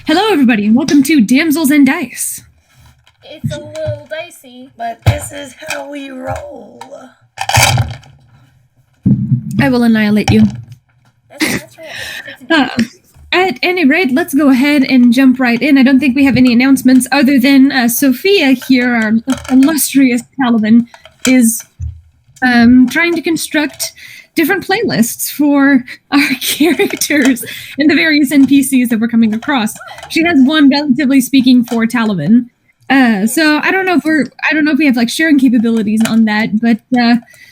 Hello, everybody, and welcome to Damsels and Dice. It's a little dicey, but this is how we roll. I will annihilate you. That's right. At any rate, let's go ahead and jump right in. I don't think we have any announcements other than Sophia here, our illustrious Talavin, is trying to construct different playlists for our characters and the various NPCs that we're coming across. She has one, relatively speaking, for Talavin. So I don't know if we have like sharing capabilities on that, but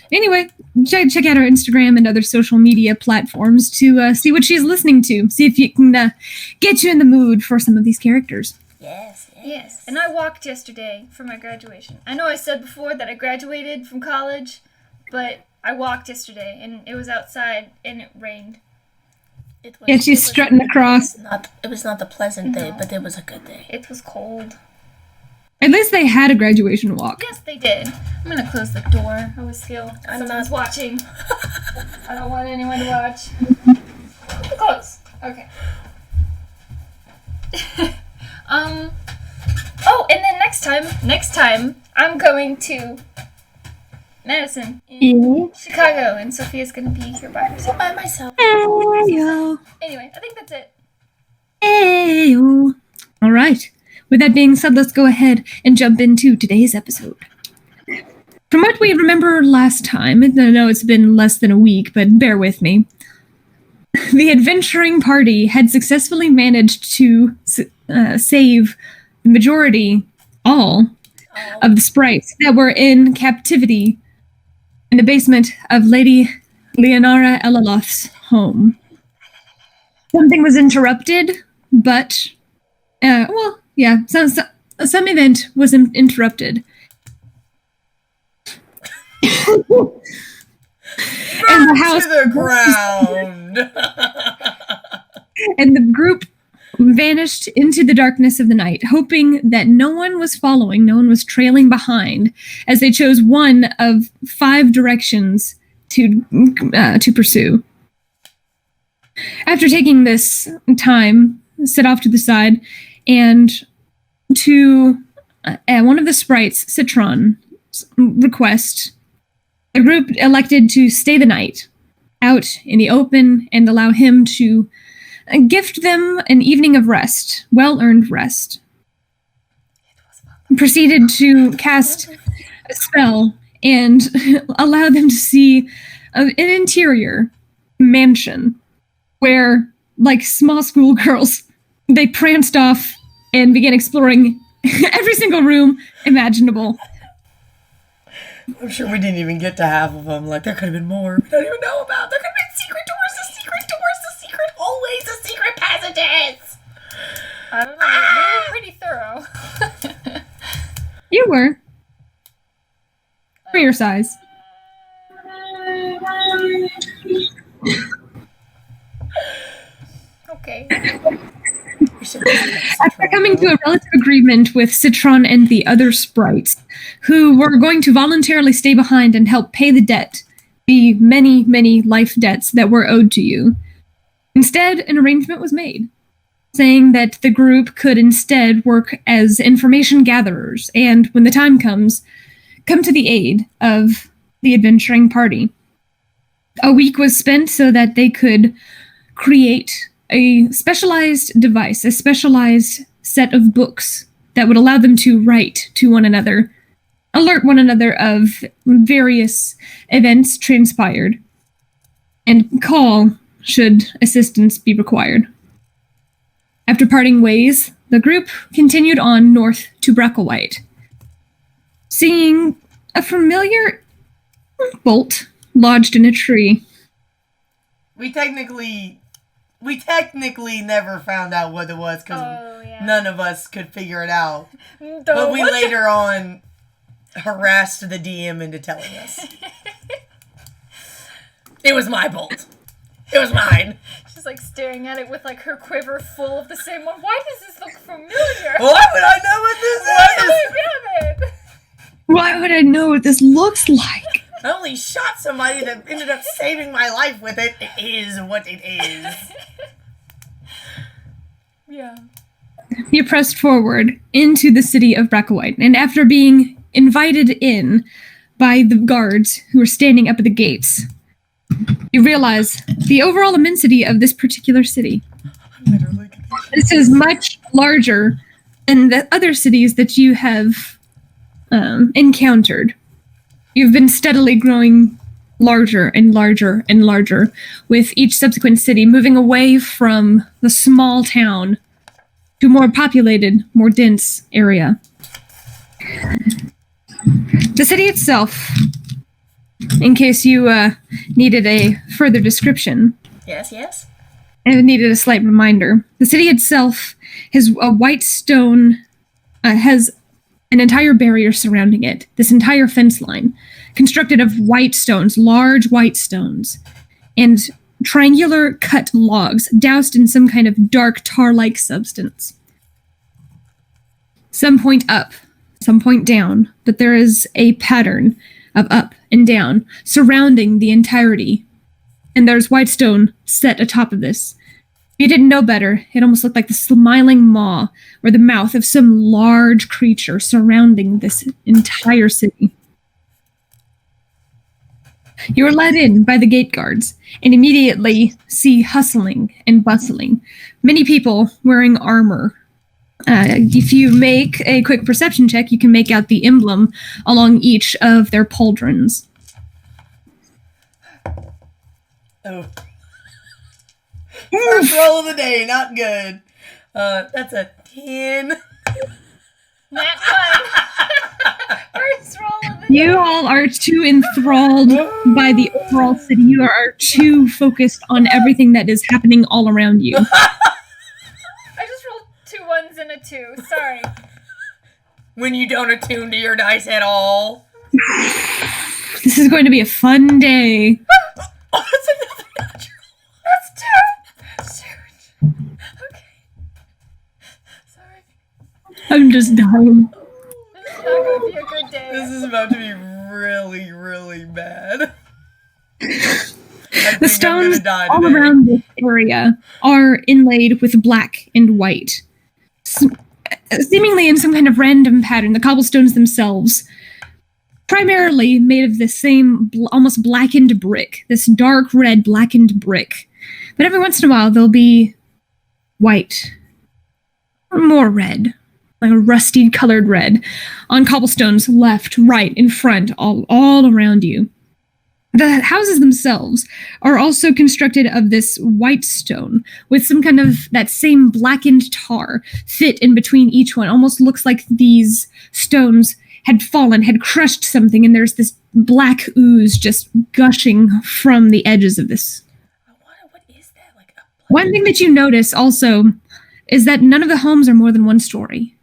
anyway, check out our Instagram and other social media platforms to see what she's listening to. See if you can get you in the mood for some of these characters. Yes. And I walked yesterday for my graduation. I know I said before that I graduated from college, but I walked yesterday, and it was outside, and it rained. She's strutting across. It was not a pleasant day, but it was a good day. It was cold. At least they had a graduation walk. Yes, they did. I'm gonna close the door. I always feel someone's watching. I don't want anyone to watch. Close. Okay. Oh, and then next time, I'm going to Madison in Chicago, and Sophia's gonna be here by herself. By myself. Hey-o. Anyway, I think that's it. Hey-o. All right. With that being said, let's go ahead and jump into today's episode. From what we remember last time, I know it's been less than a week, but bear with me. The adventuring party had successfully managed to save the majority, all, of the sprites that were in captivity in the basement of Lady Leonora Elaloth's home. Something was interrupted, but, some event was interrupted. And the house to the ground. And the group vanished into the darkness of the night, hoping that no one was following, no one was trailing behind, as they chose one of 5 directions to pursue. After taking this time, set off to the side, and to one of the sprites, Citron's request, the group elected to stay the night out in the open and allow him to gift them an evening of rest, well-earned rest. Proceeded to cast a spell and allow them to see an interior mansion where, like small schoolgirls, they pranced off and began exploring every single room imaginable. I'm sure we didn't even get to half of them. Like, there could have been more we don't even know about. There could have been secret doors, the secret hallways, the secret passages. I don't know. We were pretty thorough. You were. For your size. Okay. After coming to a relative agreement with Citron and the other sprites, who were going to voluntarily stay behind and help pay the debt, the many, many life debts that were owed to you, instead an arrangement was made, saying that the group could instead work as information gatherers and, when the time comes, come to the aid of the adventuring party. A week was spent so that they could create a specialized device, a specialized set of books that would allow them to write to one another, alert one another of various events transpired, and call should assistance be required. After parting ways, the group continued on north to Braklewhyte, seeing a familiar bolt lodged in a tree. We technically never found out what it was because none of us could figure it out. But we later on harassed the DM into telling us. It was my bolt. It was mine. She's like staring at it with like her quiver full of the same one. Why does this look familiar? Why would I know what this is? Damn it! Why would I know what this looks like? I only shot somebody that ended up saving my life with it. It is what it is. Yeah. You pressed forward into the city of Braklewhyte, and after being invited in by the guards who are standing up at the gates, you realize the overall immensity of this particular city. This is much larger than the other cities that you have encountered. You've been steadily growing larger and larger and larger, with each subsequent city moving away from the small town to a more populated, more dense area. The city itself, in case you needed a further description. Yes. And needed a slight reminder. The city itself has a white stone, has an entire barrier surrounding it, this entire fence line, constructed of white stones, large white stones, and triangular cut logs doused in some kind of dark tar-like substance. Some point up, some point down, but there is a pattern of up and down surrounding the entirety. And there's white stone set atop of this. If you didn't know better, it almost looked like the smiling maw or the mouth of some large creature surrounding this entire city. You are led in by the gate guards and immediately see hustling and bustling. Many people wearing armor. If you make a quick perception check, you can make out the emblem along each of their pauldrons. Oh. First roll of the day, not good. That's a 10. Nat 1. First roll of the day. You all are too enthralled by the overall city. You are too focused on everything that is happening all around you. I just rolled 2 1s and a 2. Sorry. When you don't attune to your dice at all. This is going to be a fun day. Oh, that's another natural. That's 2. Shoot. Okay. Sorry. I'm just dying. This is not going to be a good day. This is about to be really, really bad. The stones all around this area are inlaid with black and white. Seemingly in some kind of random pattern, the cobblestones themselves, primarily made of the same almost blackened brick, this dark red blackened brick. But every once in a while, there'll be white, or more red, like a rusty colored red, on cobblestones left, right, in front, all around you. The houses themselves are also constructed of this white stone with some kind of that same blackened tar fit in between each one. Almost looks like these stones had fallen, had crushed something, and there's this black ooze just gushing from the edges of this. What is that? Like a One thing that you notice also is that none of the homes are more than one story.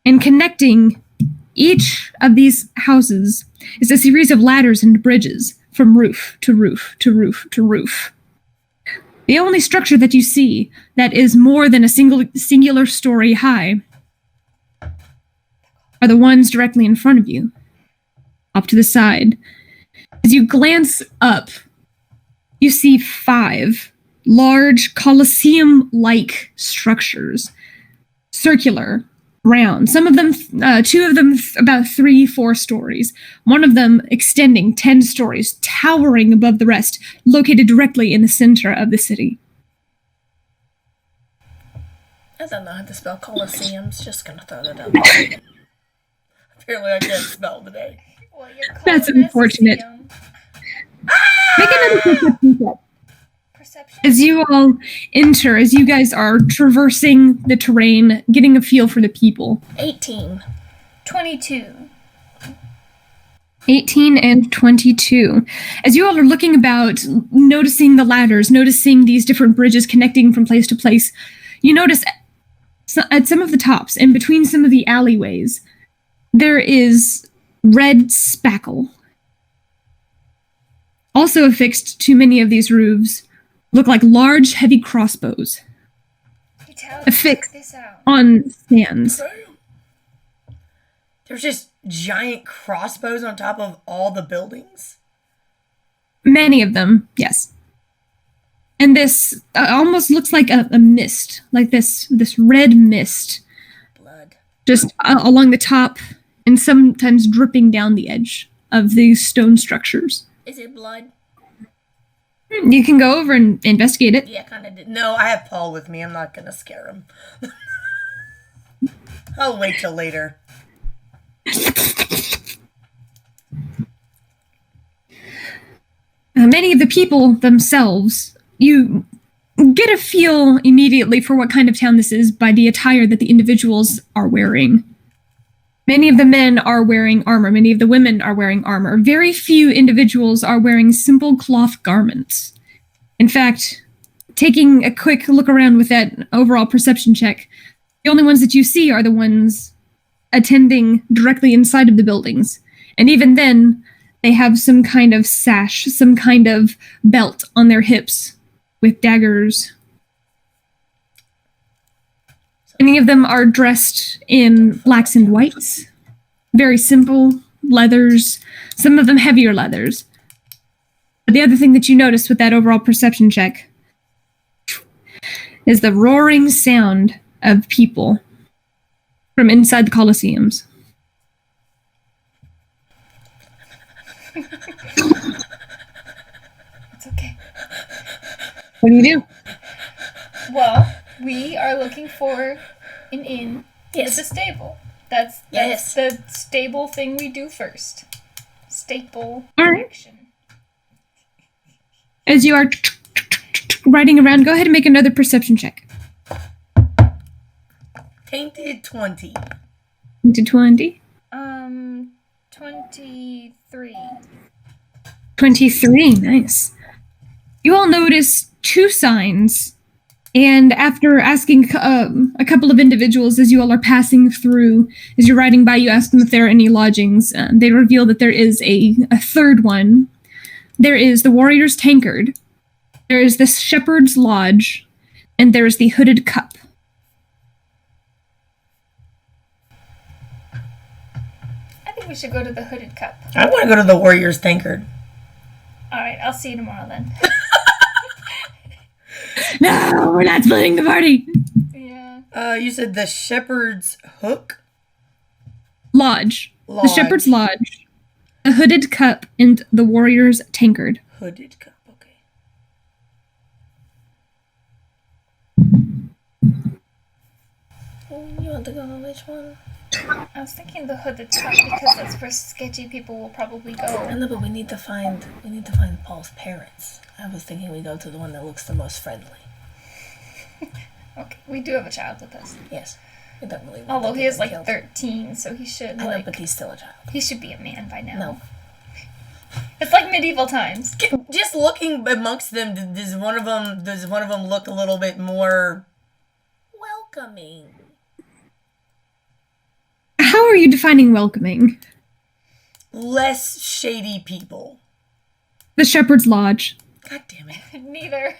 And connecting each of these houses is a series of ladders and bridges from roof to roof to roof to roof. The only structure that you see that is more than a singular story high are the ones directly in front of you, up to the side. As you glance up, you see 5 large Colosseum-like structures, circular, round. Some of them, 2 of them about 3-4 stories. One of them extending 10 stories, towering above the rest, located directly in the center of the city. I don't know how to spell Colosseums. Just gonna throw that out there. Apparently I can't spell today. Well, you're That's calling unfortunate. this Make another perception check. perception. As you all enter, as you guys are traversing the terrain, getting a feel for the people. 18. 22. 18 and 22. As you all are looking about, noticing the ladders, noticing these different bridges connecting from place to place, you notice at some of the tops and between some of the alleyways, there is red spackle. Also affixed to many of these roofs look like large, heavy crossbows Hey, Tal, affixed check this out. on stands. There's just giant crossbows on top of all the buildings. Many of them, yes. And this almost looks like a mist, like this red mist. Blood. Just along the top and sometimes dripping down the edge of these stone structures. Is it blood? You can go over and investigate it. Yeah, kind of did. No, I have Paul with me. I'm not going to scare him. I'll wait till later. Many of the people themselves, you get a feel immediately for what kind of town this is by the attire that the individuals are wearing. Many of the men are wearing armor. Many of the women are wearing armor. Very few individuals are wearing simple cloth garments. In fact, taking a quick look around with that overall perception check, the only ones that you see are the ones attending directly inside of the buildings. And even then, they have some kind of sash, some kind of belt on their hips with daggers. Many of them are dressed in blacks and whites. Very simple leathers, some of them heavier leathers. But the other thing that you notice with that overall perception check is the roaring sound of people from inside the Colosseums. It's okay. What do you do? Well, we are looking for an inn Yes. with a stable. That's Yes. the stable thing we do first. Staple All right. action. As you are riding around, go ahead and make another perception check. Tainted 20. Into 20. 23. 23, nice. You all notice two signs, and after asking a couple of individuals as you all are passing through, as you're riding by, you ask them if there are any lodgings. They reveal that there is a third one. There is the Warrior's Tankard, there is the Shepherd's Lodge, and there is the Hooded Cup. I think we should go to the Hooded Cup. I want to go to the Warrior's Tankard. Alright, I'll see you tomorrow then. No, we're not splitting the party. Yeah. You said the Shepherd's Hook? Lodge. Lodge. The Shepherd's Lodge, the Hooded Cup, and the Warrior's Tankard. Hooded Cup, okay. You want to go on which one? I was thinking the Hooded Cup because that's where sketchy people will probably I go. know, but we need to find Paul's parents. I was thinking we go to the one that looks the most friendly. Okay, we do have a child with us. Yes. We don't really want Although to he get is them like killed. 13, so he should I know, like but he's still a child. he should be a man by now. No. It's like medieval times. Just looking amongst them, does one of them look a little bit more welcoming? How are you defining welcoming? Less shady people. The Shepherd's Lodge. God damn it. Neither.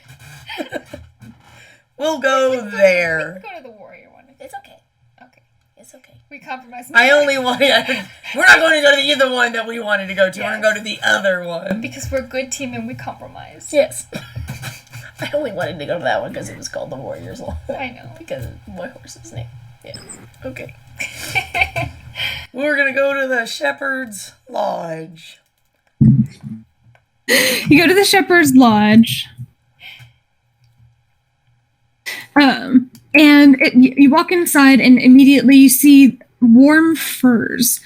We'll go We there. can go to the warrior one. It's okay. Okay. It's okay. We compromise. I only want. We're not going to go to either one that we wanted to go to. We're going to go to the other one. because we're a good team and we compromise. Yes. I only wanted to go to that one because it was called the Warriors Law. I know. Because of my horse's name. Yeah. Okay. We're going to go to the Shepherd's Lodge. You go to the Shepherd's Lodge. You walk inside, and immediately you see warm furs.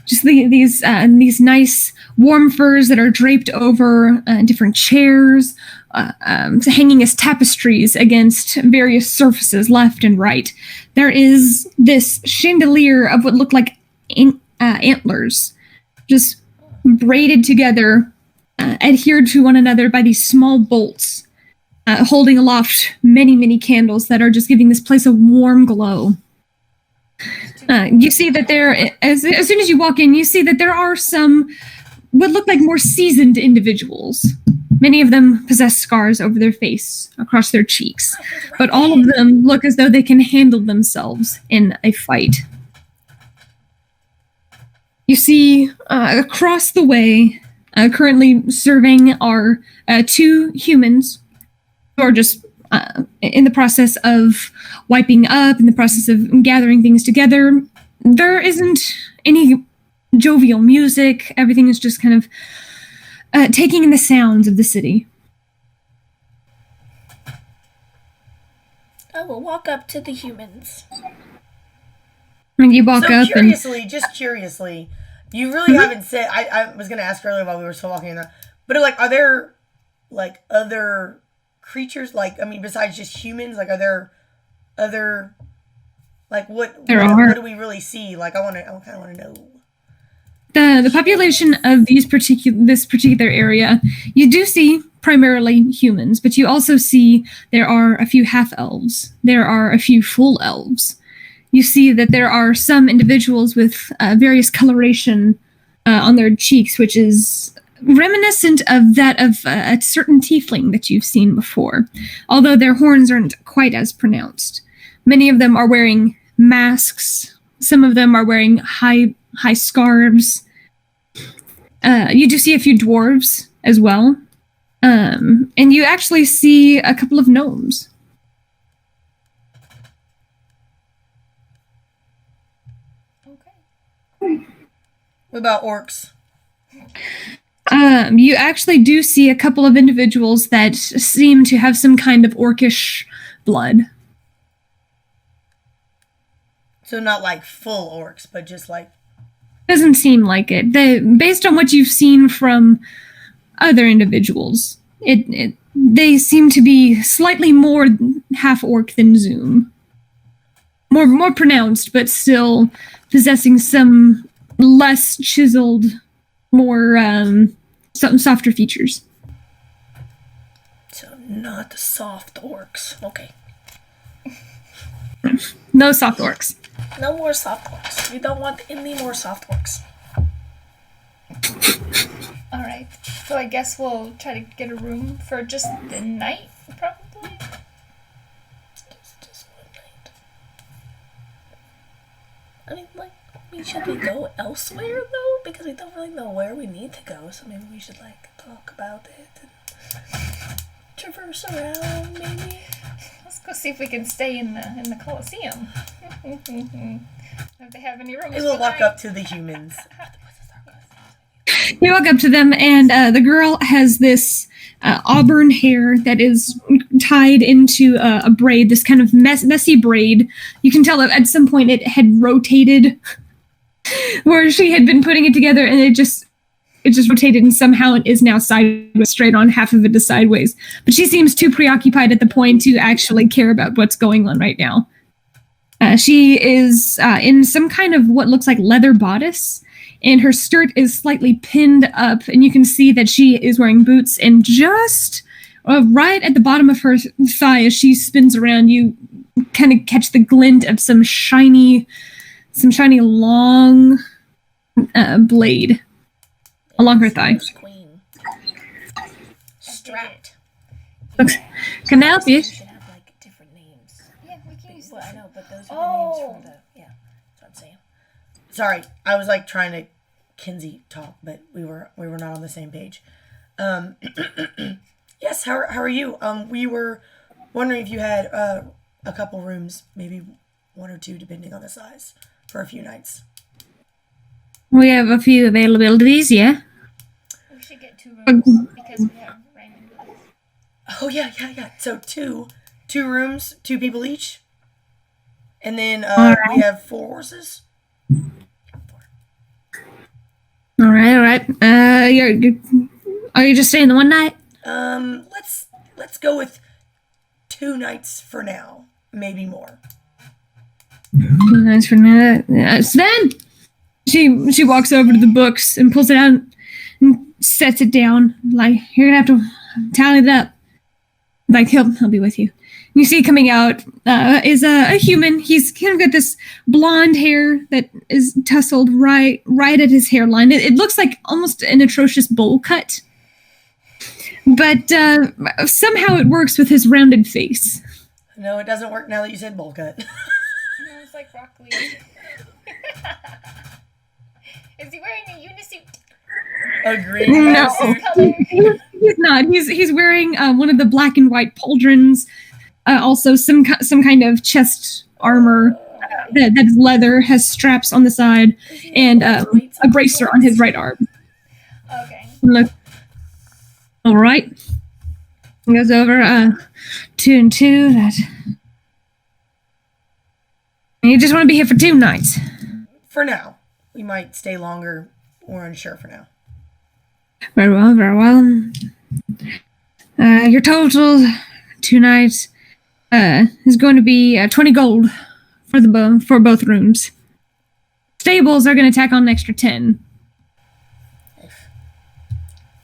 Just these nice warm furs that are draped over different chairs, hanging as tapestries against various surfaces left and right. There is this chandelier of what look like antlers, just braided together, adhered to one another by these small bolts, holding aloft many, many candles that are just giving this place a warm glow. You see that as soon as you walk in, you see that there are some what look like more seasoned individuals. Many of them possess scars over their face, across their cheeks, but all of them look as though they can handle themselves in a fight. You see, across the way, currently serving are two humans or just in the process of wiping up, in the process of gathering things together. There isn't any jovial music. Everything is just kind of taking in the sounds of the city. I will walk up to the humans. And you walk So up curiously, you really haven't said. I was going to ask earlier while we were still walking in there, but like, are there like other creatures? Like, I mean, besides just humans, like, are there other like what do we really see? Like, I kind of want to know. The population of this particular area, you do see primarily humans, but you also see there are a few half-elves. There are a few full elves. You see that there are some individuals with various coloration on their cheeks, which is reminiscent of that of a certain tiefling that you've seen before, although their horns aren't quite as pronounced. Many of them are wearing masks. Some of them are wearing high scarves. You do see a few dwarves as well. And you actually see a couple of gnomes. Okay. What about orcs? You actually do see a couple of individuals that seem to have some kind of orcish blood. So not like full orcs, but just like... Doesn't seem like it. Based on what you've seen from other individuals, they seem to be slightly more half orc than Zoom. More pronounced, but still possessing some less chiseled, more some softer features. So not the soft orcs. Okay. No soft orcs. No more soft orcs. We don't want any more soft orcs. Alright. So I guess we'll try to get a room for just the night, probably? Just one night. I mean, like, should we go elsewhere, though? Because we don't really know where we need to go, so maybe we should, like, talk about it and traverse around, maybe. Let's go see if we can stay in the Colosseum. If they have any rooms. We will walk up to the humans. You walk up to them, and the girl has this auburn hair that is tied into a braid, this kind of messy braid. You can tell that at some point it had rotated, where she had been putting it together, and it just rotated, and somehow it is now sideways, straight on. Half of it is sideways. But she seems too preoccupied at the point to actually care about what's going on right now. She is in some kind of what looks like leather bodice, and her skirt is slightly pinned up, and you can see that she is wearing boots, and just right at the bottom of her thigh as she spins around, you kind of catch the glint of some shiny long blade along her thigh. Queen. Strapped. Can I help you? We should have, like, different names. Yeah, we can use Well, I that. know, but those are the names from the... Yeah, that's what I'm saying. Sorry, I was like trying to Kinsey talk, but we were not on the same page. Yes, how are you? We were wondering if you had a couple rooms, maybe one or two, depending on the size, for a few nights. We have a few availabilities, yeah. We should get 2 rooms because we have Raymond with us. Oh yeah. So two rooms, 2 people each, and then we have 4 horses. All right. Are you just staying the one night? Let's go with 2 nights for now, maybe more. 2 nights for now. Sven! She walks over to the books and pulls it out and sets it down. Like, you're gonna have to tally it up. Like, he'll be with you. You see coming out is a human. He's kind of got this blonde hair that is tousled right at his hairline. It looks like almost an atrocious bowl cut. But somehow it works with his rounded face. No, it doesn't work now that you said bowl cut. No, it's like Braklewhyte. Is he wearing a unisuit? a green No. suit? He's not. He's wearing one of the black and white pauldrons. Also, some kind of chest armor that's leather, has straps on the side, and a bracer on his right arm. Okay. Look. All right. Goes over 2 and 2. That. You just want to be here for 2 nights. For now. We might stay longer. We're unsure for now. Very well, very well. Your total 2 nights is going to be 20 gold for both rooms. Stables are going to tack on an extra 10.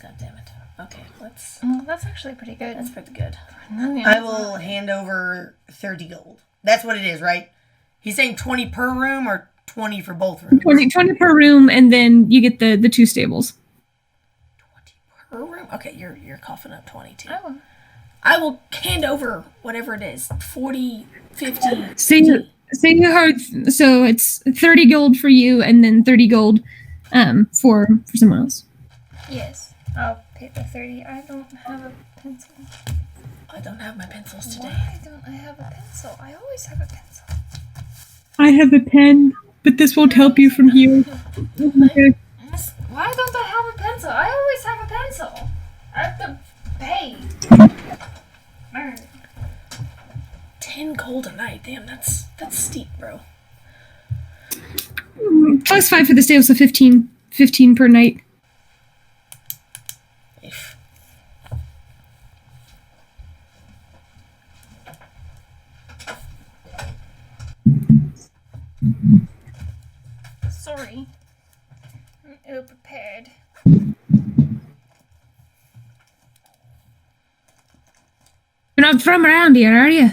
God damn it. Okay, let's. Well, that's actually pretty good. That's pretty good. I will hand over 30 gold. That's what it is, right? He's saying 20 per room or 20 for both rooms? 20 per room, and then you get the 2 stables. 20 per room? Okay, you're coughing up 22. Oh. I will hand over whatever it is. 40, 50. So you heard. So it's 30 gold for you, and then 30 gold for someone else. Yes. I'll pay the 30. I don't have a pencil. I don't have my pencils today. Why don't I have a pencil? I always have a pencil. I have a pen, but this won't help you from here. Okay. Why don't I have a pencil? I always have a pencil. I have to pay. 10 gold a night. Damn, that's steep, bro. Plus 5 for the stable, so 15 per night. If. Sorry. I'm ill-prepared. You're not from around here, are you?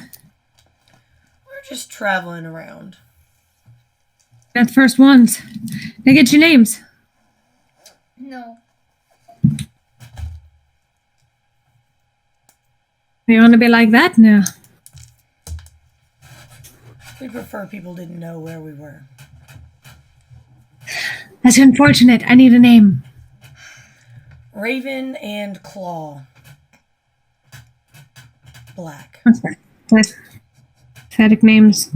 We're just traveling around. Got the first ones. Now get your names. No. You want to be like that now? We prefer people didn't know where we were. That's unfortunate. I need a name. Raven and Claw. Black. That's fine. That's pathetic names.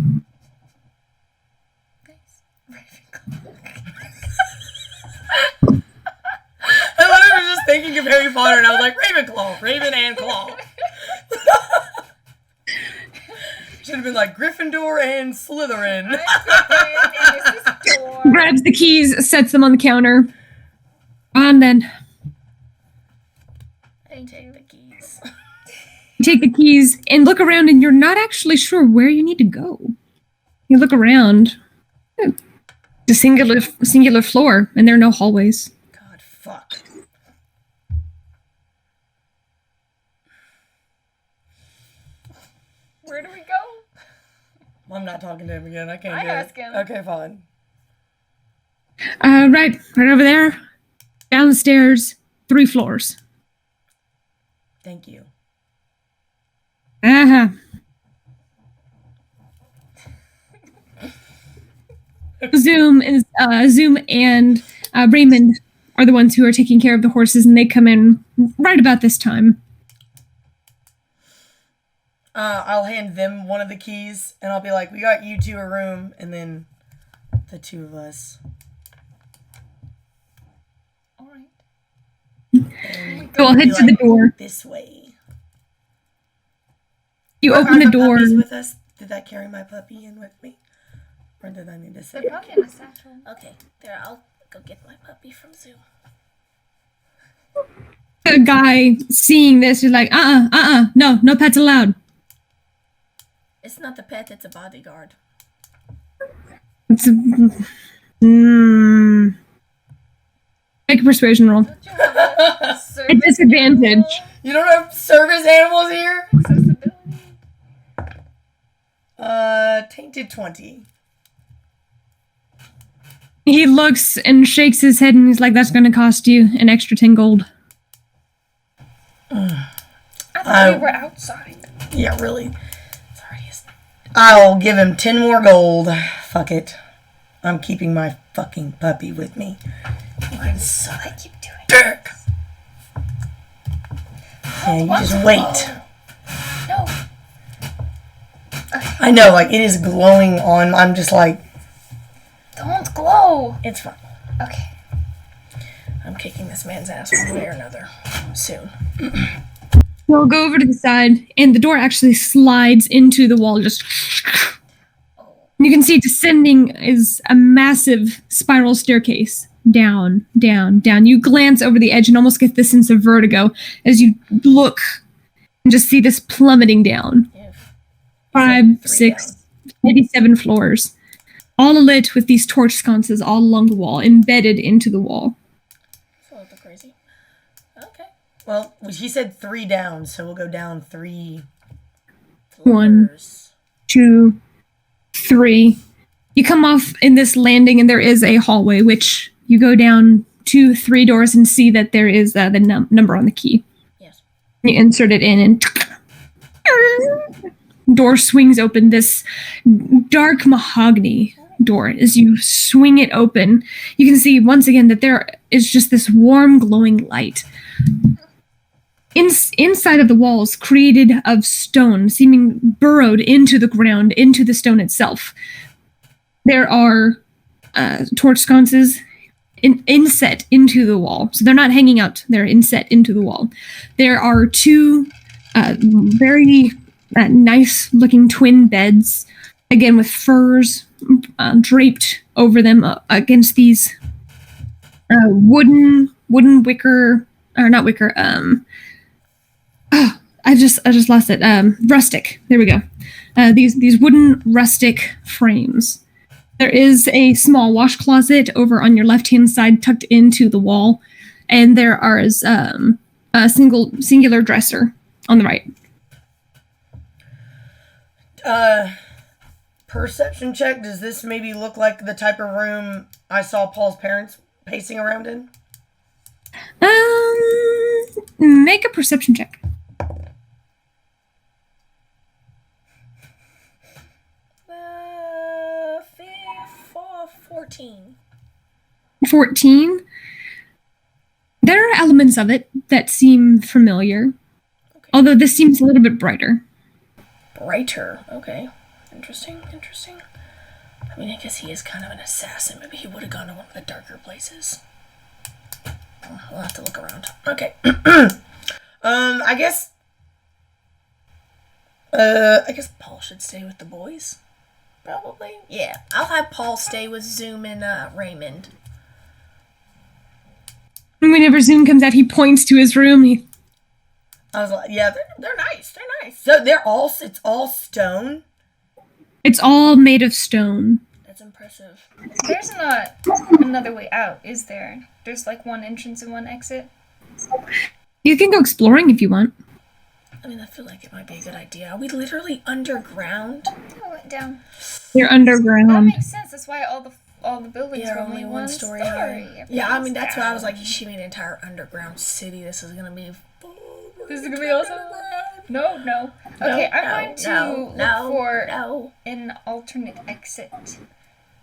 I literally was just thinking of Harry Potter and I was like, Ravenclaw, Raven and Claw. Should have been like Gryffindor and Slytherin. Grabs the keys, sets them on the counter. And then I take the keys. you take the keys and look around, and you're not actually sure where you need to go. You look around. It's a singular floor, and there are no hallways. God, fuck. Where do we go? I'm not talking to him again. I can't I do ask it. him. Okay, fine. Right over there. Down the stairs, 3 floors. Thank you. Uh-huh. Zoom and Raymond are the ones who are taking care of the horses, and they come in right about this time. I'll hand them one of the keys, and I'll be like, we got you 2 a room, and then the 2 of us. Alright. So I'll head to the door. This way. You Are open the door. puppies with us? Did I carry my puppy in with me? Or did I need to say They're probably in a satchel. Okay, there, I'll go get my puppy from Zoom. The guy seeing this is like, no pets allowed. It's not a pet, it's a bodyguard. It's make a persuasion roll. Don't you have a service At disadvantage. animal? You don't have service animals here? Accessibility. Tainted 20. He looks and shakes his head, and he's like, that's going to cost you an extra 10 gold. I thought we were outside. Yeah, really. It's already I'll give him 10 more gold. Fuck it. I'm keeping my fucking puppy with me. I keep doing Dick! Yeah, you just wait. No. I know, like, it is glowing on. I'm just like, Don't glow. It's fine. Okay. I'm kicking this man's ass one way or another soon. You'll go over to the side, and the door actually slides into the wall. Just you can see descending is a massive spiral staircase. Down, down, down. You glance over the edge and almost get this sense of vertigo as you look and just see this plummeting down. Yeah. 5, Three 6, maybe 7 floors. All lit with these torch sconces all along the wall, embedded into the wall. It's a little crazy. Okay. well, he said 3 down, so we'll go down 3. 1, 2, 3. You come off in this landing, and there is a hallway, which you go down 2, 3 doors and see that there is the number on the key. Yes. You insert it in, and door swings open. This dark mahogany door. As you swing it open, you can see once again that there is just this warm, glowing light. Inside of the walls, created of stone, seeming burrowed into the ground, into the stone itself. There are torch sconces inset into the wall. So they're not hanging out, they're inset into the wall. There are 2 very nice-looking twin beds, again with furs draped over them against these wooden wicker, or not wicker, I just lost it. Rustic. There we go. These wooden rustic frames. There is a small wash closet over on your left-hand side, tucked into the wall, and there is a singular dresser on the right. Perception check. Does this maybe look like the type of room I saw Paul's parents pacing around in? Make a perception check. 14. 14. There are elements of it that seem familiar, Okay. although this seems a little bit brighter. Brighter. Okay. Interesting. I mean, I guess he is kind of an assassin. Maybe he would have gone to one of the darker places. We'll have to look around. Okay. I guess Paul should stay with the boys. Probably. Yeah. I'll have Paul stay with Zoom and Raymond. And whenever Zoom comes out, he points to his room. I was like, yeah, they're nice. So it's all stone. It's all made of stone. That's impressive. There's not another way out, is there? There's like one entrance and one exit. You can go exploring if you want. I mean, I feel like it might be a good idea. Are we literally underground? I went down. You're That underground. makes sense. That's why all the buildings Yeah, are only one story high. Everything's Yeah, I mean, that's why I was down. like, she made an entire underground city. This is gonna be. This is gonna be awesome. No. Okay, I'm going to look for an alternate exit.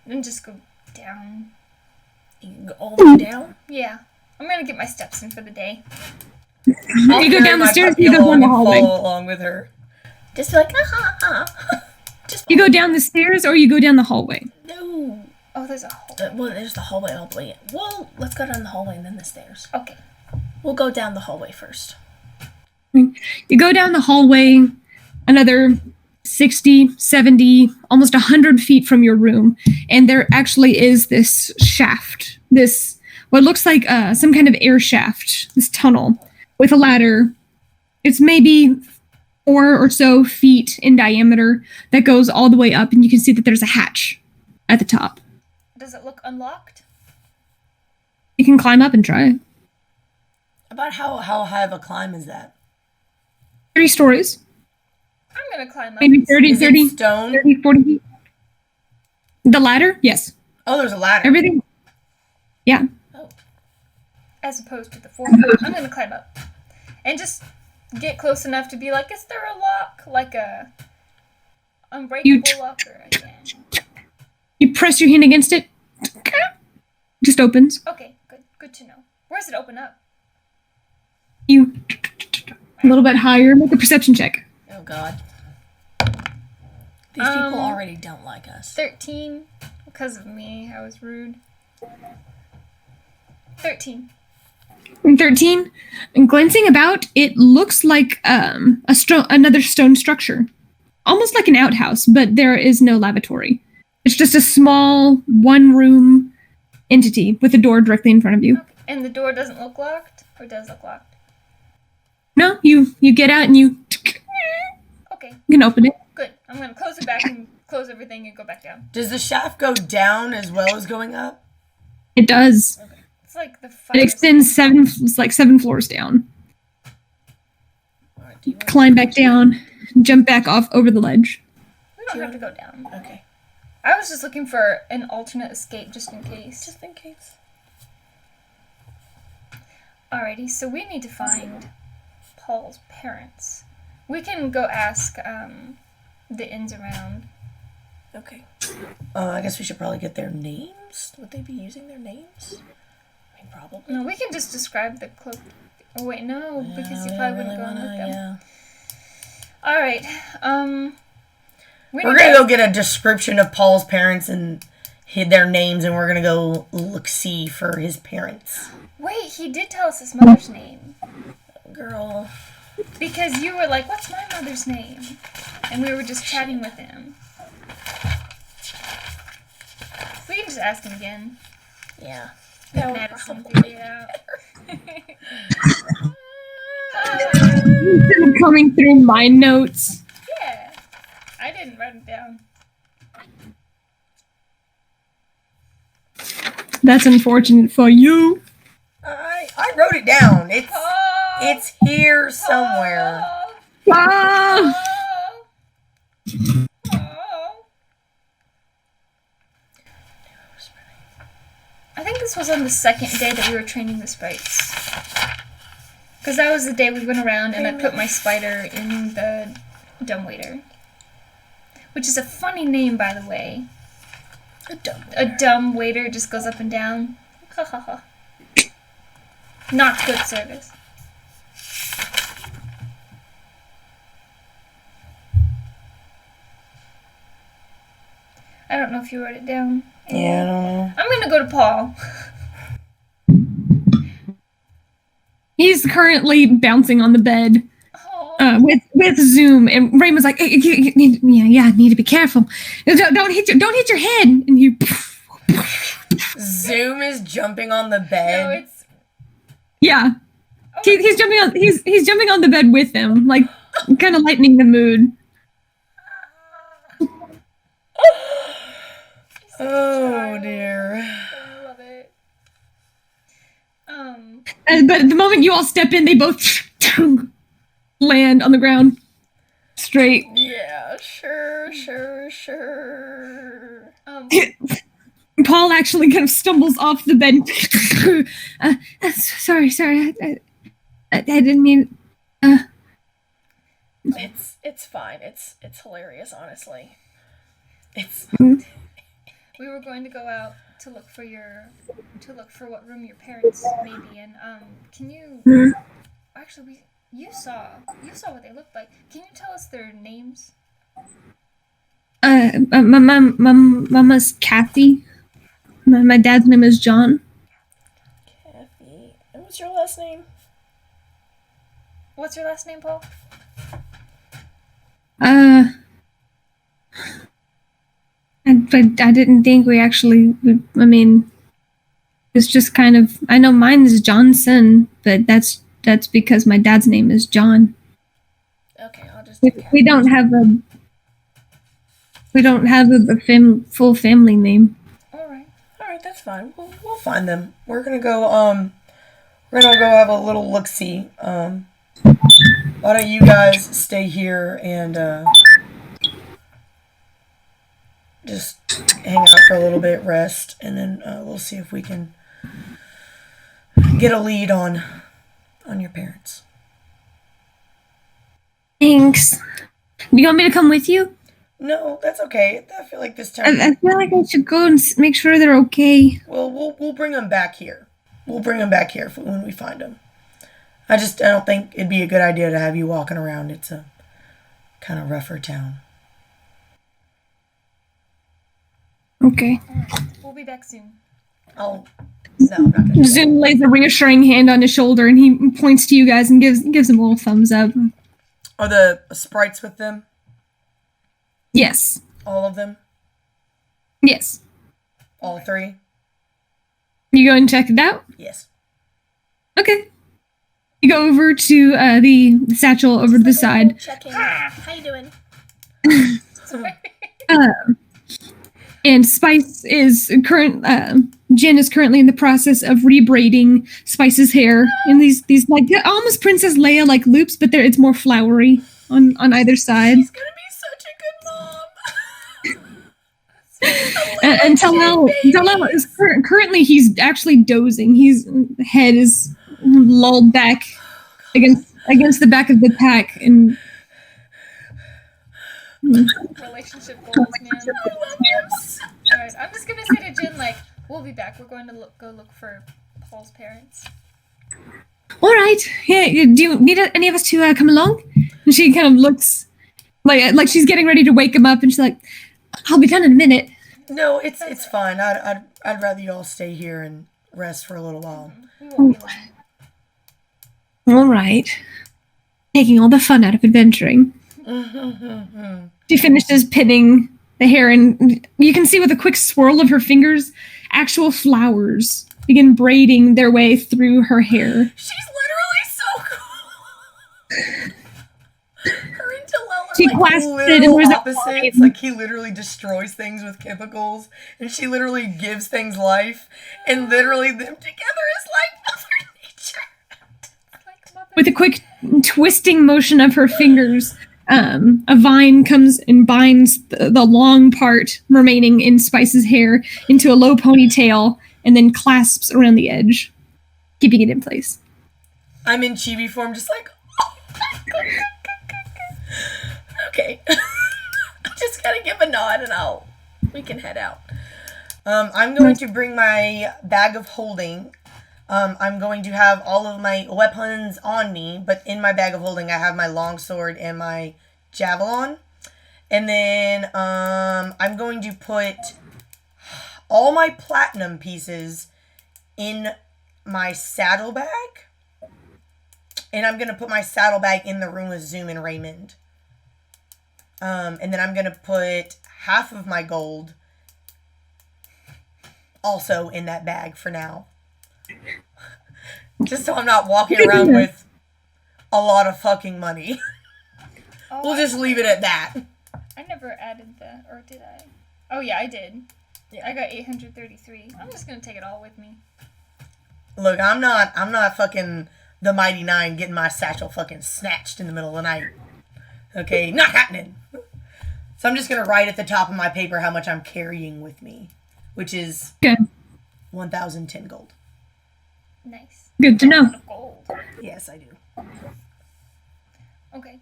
Then just go down. You can go all the way down? Yeah. I'm gonna get my steps in for the day. You go down the stairs, you go down the hallway. Follow along with her. Just be like, Just You go down the stairs or you go down the hallway. No. Oh, there's a hole. Well, there's the hallway all the way in. Well, let's go down the hallway and then the stairs. Okay. We'll go down the hallway first. You go down the hallway another 60, 70, almost 100 feet from your room, and there actually is this shaft, what looks like some kind of air shaft, this tunnel with a ladder. It's maybe 4 or so feet in diameter that goes all the way up, and you can see that there's a hatch at the top. Does it look unlocked? You can climb up and try. About how high of a climb is that? 3 stories, I'm gonna climb up. maybe 30, Is it 30, stone? 30, 40 feet. The ladder? Yes. Oh, there's a ladder. Everything. Yeah. As opposed to the 4. I'm gonna climb up. And just get close enough to be like, is there a lock? Like a unbreakable lock? Or, yeah. You press your hand against it, just opens. Okay, good to know. Where does it open up? You a little bit higher. Make a perception check. Oh God. These people already don't like us. 13. Because of me, I was rude. 13. 13. And glancing about, it looks like another stone structure. Almost like an outhouse, but there is no lavatory. It's just a small, one-room entity with a door directly in front of you. Okay. And the door doesn't look locked? Or does look locked? No, you get out and you Okay, can open it. good. I'm going to close it back and close everything and go back down. Does the shaft go down as well as going up? It does. Okay. It's like the fire. It extends 7 floors down. Alright, do you want Climb back down, jump back off over the ledge. We don't have to go down. Okay. I was just looking for an alternate escape just in case. Just in case. Alrighty, so we need to find Paul's parents. We can go ask the inns around. Okay. I guess we should probably get their name. Would they be using their names? I mean, probably. No, we can just describe the cloak. Oh wait, no, because you we probably don't wouldn't go in with them. Yeah. Alright, We're gonna go get a description of Paul's parents and hid their names, and we're gonna go see for his parents. Wait, he did tell us his mother's name. Girl. Because you were like, what's my mother's name? And we were just chatting with him. We can just ask him again. Yeah. Madison figure it out. Instead of coming through my notes. Yeah. I didn't write it down. That's unfortunate for you. I wrote it down. Oh, It's here somewhere. Ah! I think this was on the second day that we were training the sprites. Because that was the day we went around and I put my spider in the dumbwaiter. Which is a funny name, by the way. A dumb waiter just goes up and down. Ha ha ha. Not good service. I don't know if you wrote it down. Yeah, I don't know. I'm gonna go to Paul. He's currently bouncing on the bed Oh. with Zoom, and Raymond's like, hey, I need to be careful. Don't hit your head. And you, Zoom is jumping on the No, bed. it's yeah, oh, he's jumping on he's jumping on the bed with him, like kind of lightening the mood. Oh dear. I love it. But at the moment you all step in, they both land on the ground straight. Yeah, sure. Paul actually kind of stumbles off the bed. Sorry, I didn't mean. It's fine. It's hilarious, honestly. It's we were going to go out to look for what room your parents may be in. Can you actually you saw what they looked like. Can you tell us their names? My mama's Kathy. My dad's name is John. Kathy. And what's your last name? What's your last name, Paul? But I didn't think we actually would. I mean, it's just kind of. I know mine is Johnson, but that's because my dad's name is John. Okay, I'll just. We don't have a full family name. All right. That's fine. we'll find them. We're gonna go have a little look see. Why don't you guys stay here and just hang out for a little bit, rest, and then we'll see if we can get a lead on your parents. Thanks. Do you want me to come with you? No, that's okay. I feel like this I time. feel like I should go and make sure they're okay. Well, we'll bring them back here. We'll bring them back here when we find them. I don't think it'd be a good idea to have you walking around. It's a kind of rougher town. Okay. We'll be back soon. No, I'm not gonna do that. Zoom lays a reassuring hand on his shoulder, and he points to you guys and gives him a little thumbs up. Are the sprites with them? Yes. All of them? Yes. All three? You go and check it out? Yes. Okay. You go over to the satchel over to the side. Checking. How you doing? And Spice is Jen is currently in the process of rebraiding Spice's hair in these like almost Princess Leia like loops, but it's more flowery on either side. She's gonna be such a good mom. And Talal is currently he's actually dozing. His head is lulled back against the back of the pack and. Relationship goals, man. Alright, I'm just gonna say to Jin, like, we'll be back. We're going to go look for Paul's parents. All right. Yeah. Do you need any of us to come along? And she kind of looks like she's getting ready to wake him up, and she's like, "I'll be done in a minute." No, it's fine. I'd rather you all stay here and rest for a little while. We won't be long. All right. Taking all the fun out of adventuring. She finishes pinning the hair, and you can see with a quick swirl of her fingers, actual flowers begin braiding their way through her hair. She's literally so cool. Her and Talal are She like clasps it and Literal wears opposites. Like he literally destroys things with chemicals, and she literally gives things life, and literally them together is like Mother Nature. Like mother. With a quick twisting motion of her fingers, a vine comes and binds the long part remaining in Spice's hair into a low ponytail and then clasps around the edge, keeping it in place. I'm in chibi form, just like. okay. I just gotta give a nod and we can head out. I'm going to bring my bag of holding. I'm going to have all of my weapons on me, but in my bag of holding, I have my longsword and my javelin. And then I'm going to put all my platinum pieces in my saddlebag. And I'm going to put my saddlebag in the room with Zoom and Raymond. And then I'm going to put half of my gold also in that bag for now. Just so I'm not walking around with a lot of fucking money. Oh, We'll just leave it at that. I never added that, or did I? Oh yeah, I did. Yeah. I got 833. I'm just gonna take it all with me. Look, I'm not fucking the Mighty Nine getting my satchel fucking snatched in the middle of the night. Okay, not happening. So I'm just gonna write at the top of my paper how much I'm carrying with me, which is Good. 1,010 gold. Nice. Good to know. Of gold. Yes, I do. Okay.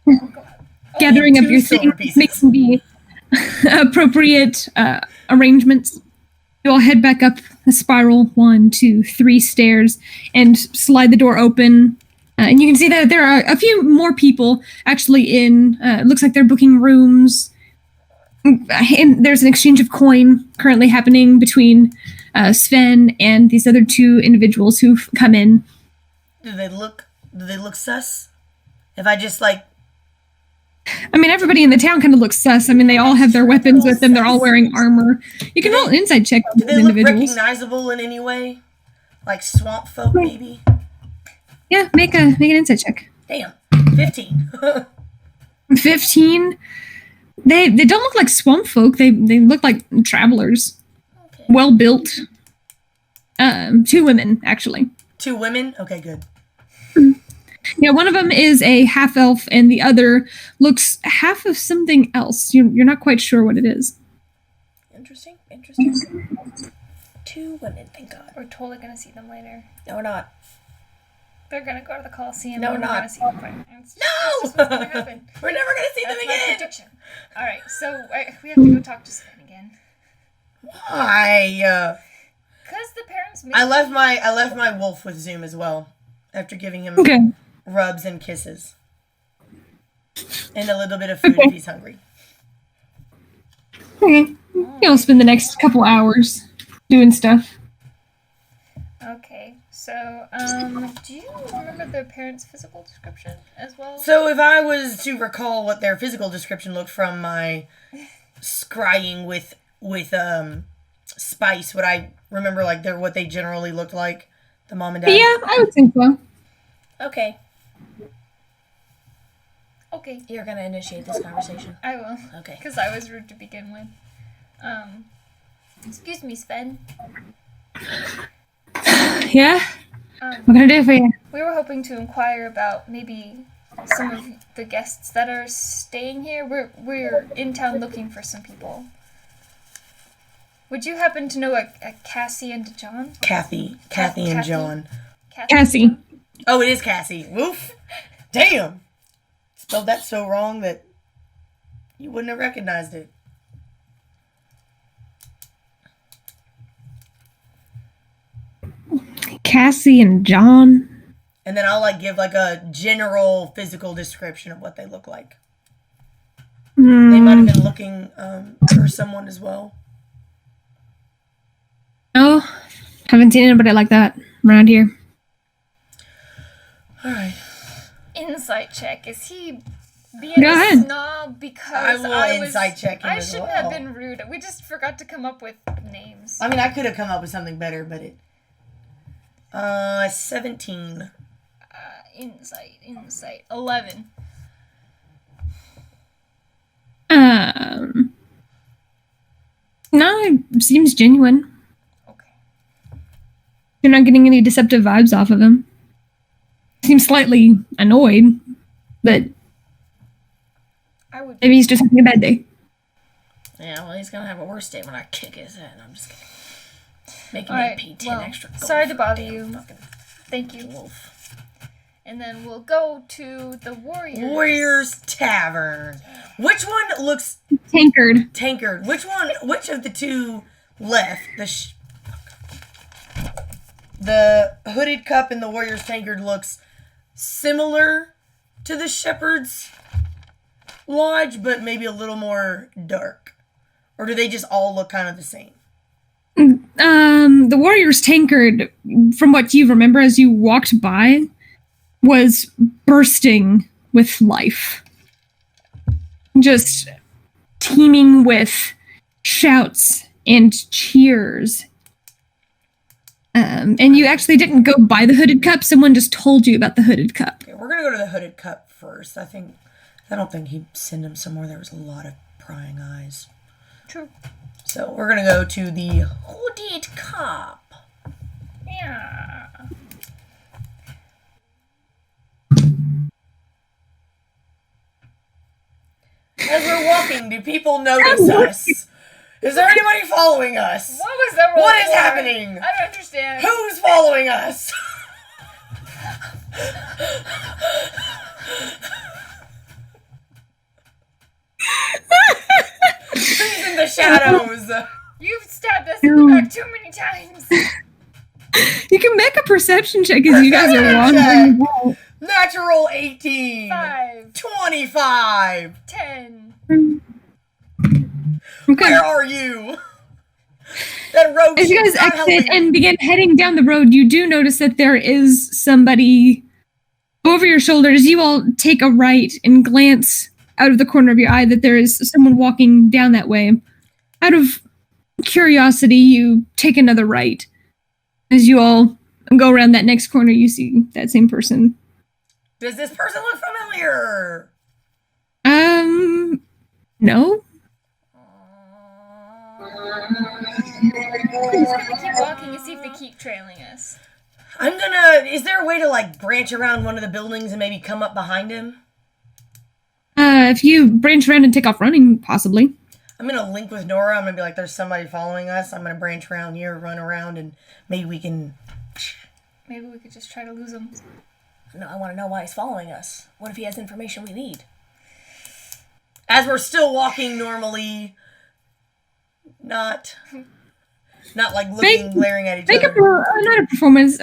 Go ahead. Gathering up two your silver things, pieces. making the appropriate arrangements. You all head back up the spiral 1, 2, 3 stairs and slide the door open. And you can see that there are a few more people actually in. It looks like they're booking rooms. And there's an exchange of coin currently happening between Sven and these other 2 individuals who've come in. Do they look sus? If I just like I mean, everybody in the town kind of looks sus. I mean, they all have their weapons with them. They're all wearing armor. You can roll an inside check on do these they look individuals. recognizable in any way? Like swamp folk maybe? Yeah, make an insight check. Damn. 15. 15. They don't look like swamp folk. They look like travelers. Okay. Well built. 2 women actually. 2 women? Okay, good. Yeah, one of them is a half elf, and the other looks half of something else. You're not quite sure what it is. Interesting. 2 women, thank God. We're totally gonna see them later. No, we're not. They're gonna go to the Coliseum. No, and we're we're not. gonna see them fight. It's No! just what's gonna happen. We're never gonna see them That's my again. prediction. Alright, so we have to go talk to Sven again. Why? Because the parents made I left my wolf with Zoom as well, after giving him Okay. rubs and kisses, and a little bit of food if he's hungry. Okay. You'll spend the next couple hours doing stuff. Okay, so, do you remember their parents' physical description as well? So if I was to recall what their physical description looked from my scrying with Spice, would I remember like what they generally looked like? The mom and dad? Yeah, I would think so. Okay, Okay, you're gonna initiate this conversation. I will. Okay. Because I was rude to begin with. Excuse me, Sven. Yeah? What can I do for you? We were hoping to inquire about maybe some of the guests that are staying here. We're in town looking for some people. Would you happen to know a Cassie and a John? Kathy and John. Cassie. Oh, it is Cassie. Woof. Damn. Spelled that so wrong that you wouldn't have recognized it. Cassie and John. And then I'll like give like a general physical description of what they look like. They might have been looking for someone as well. No, haven't seen anybody like that around here. All right. Insight check. Is he being Go ahead. a snob because I will insight check him I as shouldn't well. have been rude. We just forgot to come up with names. I mean, I could have come up with something better, but it. 17. Insight. 11. No, it seems genuine. Okay. You're not getting any deceptive vibes off of him. Seems slightly annoyed, but I would. maybe he's just having a bad day. Yeah, well, he's gonna have a worse day when I kick his head. I'm just kidding. Making Alright, me pay 10 well, extra gold sorry to for bother damn you. fucking Thank you. wolf. And then we'll go to the Warriors Tavern. Which one looks Tankard. tankard? Which of the two left? The Hooded Cup and the Warriors Tankard looks similar to the Shepherd's Lodge, but maybe a little more dark. Or do they just all look kind of the same? The Warriors Tankard, from what you remember as you walked by, was bursting with life. Just teeming with shouts and cheers. And you actually didn't go buy the Hooded Cup, someone just told you about the Hooded Cup. Okay, we're gonna go to the Hooded Cup first. I don't think he'd send him somewhere there was a lot of prying eyes. True. So we're gonna go to the Hooded Cup. Yeah. As we're walking, do people notice us? Is there anybody following us? What was that roll What is for? happening? I don't understand. Who's following us? Who's in the shadows? You've stabbed us in the back too many times. You can make a perception check as you guys are wandering about. Natural 18. 5, 25. 10. Okay. Where are you? That road As you guys shit's not exit helping. and begin heading down the road, you do notice that there is somebody over your shoulders. You all take a right and glance out of the corner of your eye that there is someone walking down that way. Out of curiosity, you take another right. As you all go around that next corner, you see that same person. Does this person look familiar? No? We're just gonna keep walking and see if they keep trailing us. Is there a way to like branch around one of the buildings and maybe come up behind him? If you branch around and take off running, possibly. I'm gonna link with Nora. I'm gonna be like, there's somebody following us. I'm gonna branch around here, run around, and maybe we can. Maybe we could just try to lose them. No, I want to know why he's following us. What if he has information we need? as we're still walking normally, not like looking, glaring at each Make other. not a performance.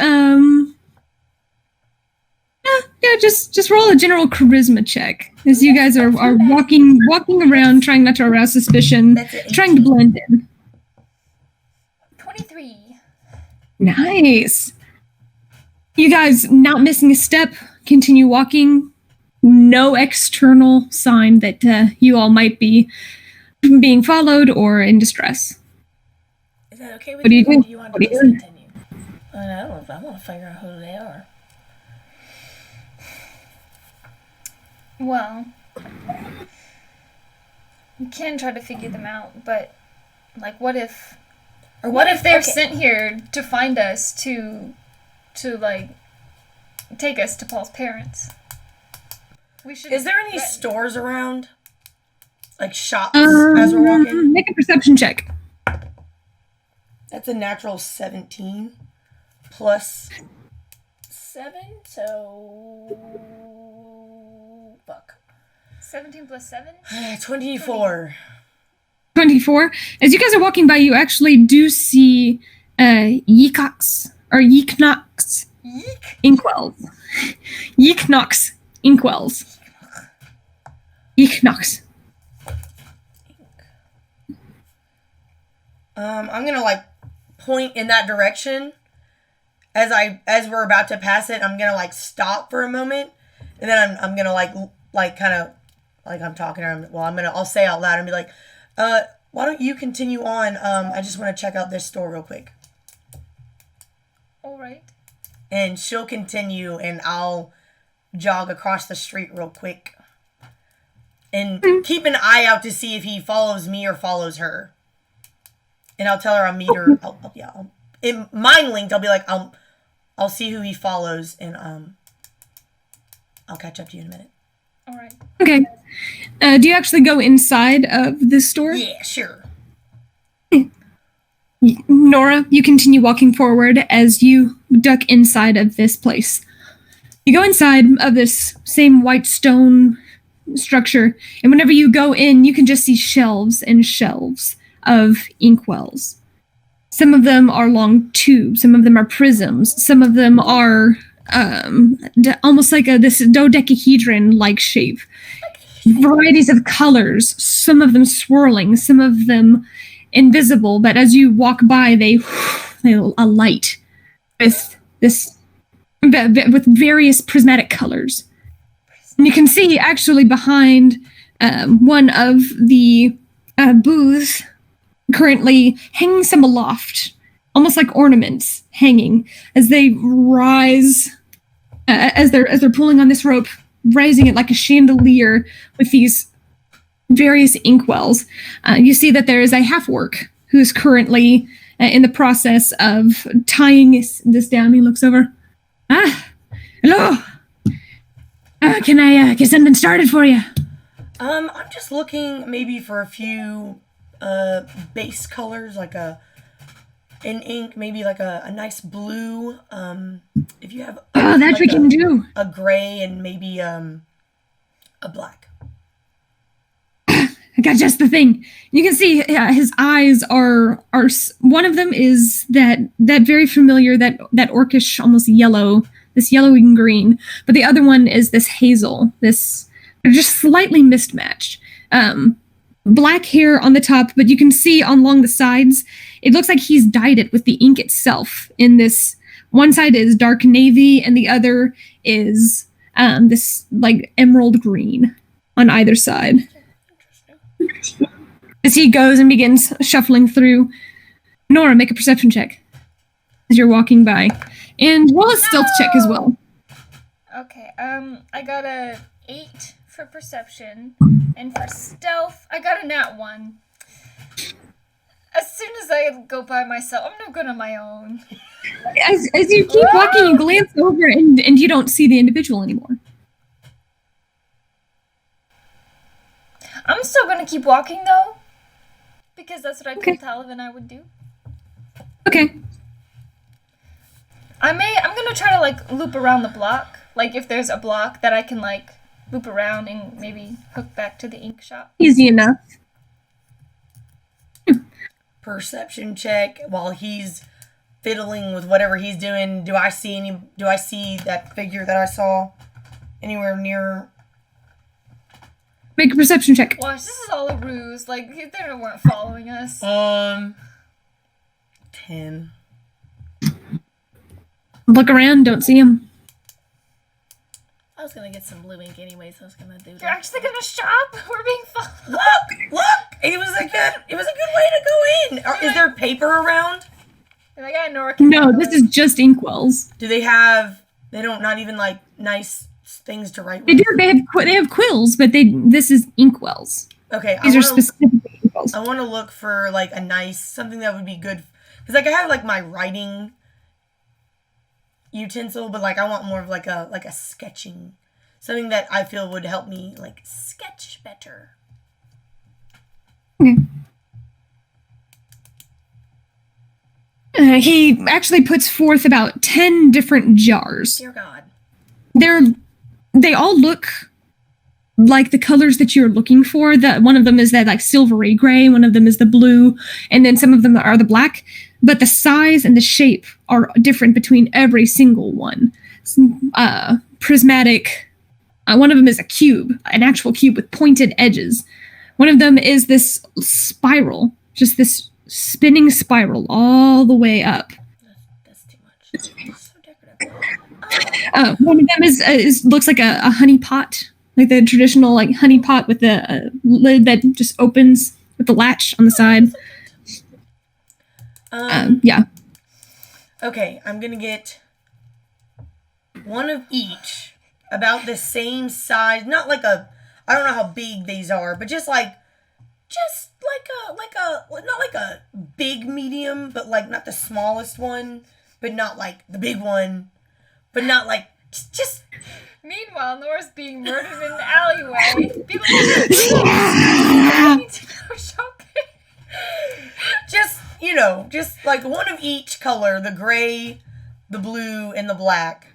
Yeah, just roll a general charisma check as you guys are walking around, trying not to arouse suspicion, trying to blend in. 23. Nice. You guys not missing a step, continue walking. No external sign that you all might be being followed or in distress. Is that okay with What do you do? Or do you want to What do just you do? continue? I don't know if I want to figure out who they are. Well, we can try to figure them out, but like, what if they're sent here to find us to like take us to Paul's parents? We should. Is there any stores around? Like shops as we're walking? Make a perception check. That's a natural 17 plus 7, so fuck. 17 plus 7? 24. 24. As you guys are walking by, you actually do see Yeekox or Yeeknox Inkwells. Yeeknox Inkwells. Yeeknox. I'm gonna like point in that direction. As we're about to pass it, I'm gonna like stop for a moment, and then I'm gonna like kind of like I'm talking to him. Well, I'll say out loud and be like, why don't you continue on? I just want to check out this store real quick. All right. And she'll continue, and I'll jog across the street real quick, and keep an eye out to see if he follows me or follows her. And I'll tell her I'll meet her. In mind linked, I'll be like, I'll see who he follows, and I'll catch up to you in a minute. All right. Okay. Do you actually go inside of this store? Yeah, sure. Nora, you continue walking forward as you duck inside of this place. You go inside of this same white stone structure, and whenever you go in, you can just see shelves and shelves of inkwells. Some of them are long tubes, some of them are prisms, some of them are almost like this dodecahedron-like shape. Varieties of colors, some of them swirling, some of them invisible, but as you walk by, they alight with various prismatic colors. And you can see actually behind one of the booths currently hanging some aloft, almost like ornaments hanging as they rise, as they're pulling on this rope, raising it like a chandelier with these various inkwells. You see that there is a half-orc who's currently in the process of tying this down. He looks over. Hello. Can I get something started for you? I'm just looking maybe for a few base colors, like an ink, maybe like a nice blue. If you have that like we can do. A gray and maybe a black. I got just the thing. You can see his eyes are one of them is that very familiar that orcish almost yellow, this yellowy and green, but the other one is this hazel, this just slightly mismatched. Black hair on the top, but you can see along the sides, it looks like he's dyed it with the ink itself. In this, one side is dark navy, and the other is this like emerald green on either side. As he goes and begins shuffling through, Nora, make a perception check as you're walking by, and roll a stealth check as well. Okay. I got a 8 for perception, and for stealth, I got a nat 1. As soon as I go by myself, I'm no good on my own. As you keep walking, you glance over and you don't see the individual anymore. I'm still gonna keep walking though, because that's what I told Talavin I would do. Okay. I'm gonna try to like loop around the block. Like if there's a block that I can like loop around and maybe hook back to the ink shop. Easy enough. Perception check while he's fiddling with whatever he's doing. Do I see that figure that I saw anywhere near? Make a perception check. Watch, this is all a ruse. Like, they weren't following us. 10. Look around, don't see him. I was gonna get some blue ink anyway, so I was gonna do that. You're actually gonna shop? We're being followed. Look! It was a good way to go in. Is there paper around? Like, yeah, Nora No, this is just inkwells. Do they have? They don't. Not even like nice things to write with. They do. They have quills, but this is inkwells. Okay, These are specific inkwells. I want to look for like a nice something that would be good because like I have like my writing utensil, but like I want more of like a sketching, something that I feel would help me like sketch better. Okay. He actually puts forth about 10 different jars. Dear God. They all look like the colors that you're looking for. One of them is that like silvery gray, one of them is the blue, and then some of them are the black. But the size and the shape are different between every single one. Prismatic. One of them is a cube, an actual cube with pointed edges. One of them is this spiral, just this spinning spiral all the way up. That's too much. It's so decorative. One of them is looks like a honey pot, like the traditional like honey pot with the lid that just opens with the latch on the side. Yeah. Okay, I'm gonna get one of each, about the same size. Not like I don't know how big these are, but just like not like a big medium, but like not the smallest one, but not like the big one, but not like just. Meanwhile, Nora's being murdered in the alleyway. People need to go shopping. Just like one of each color, the gray, the blue, and the black.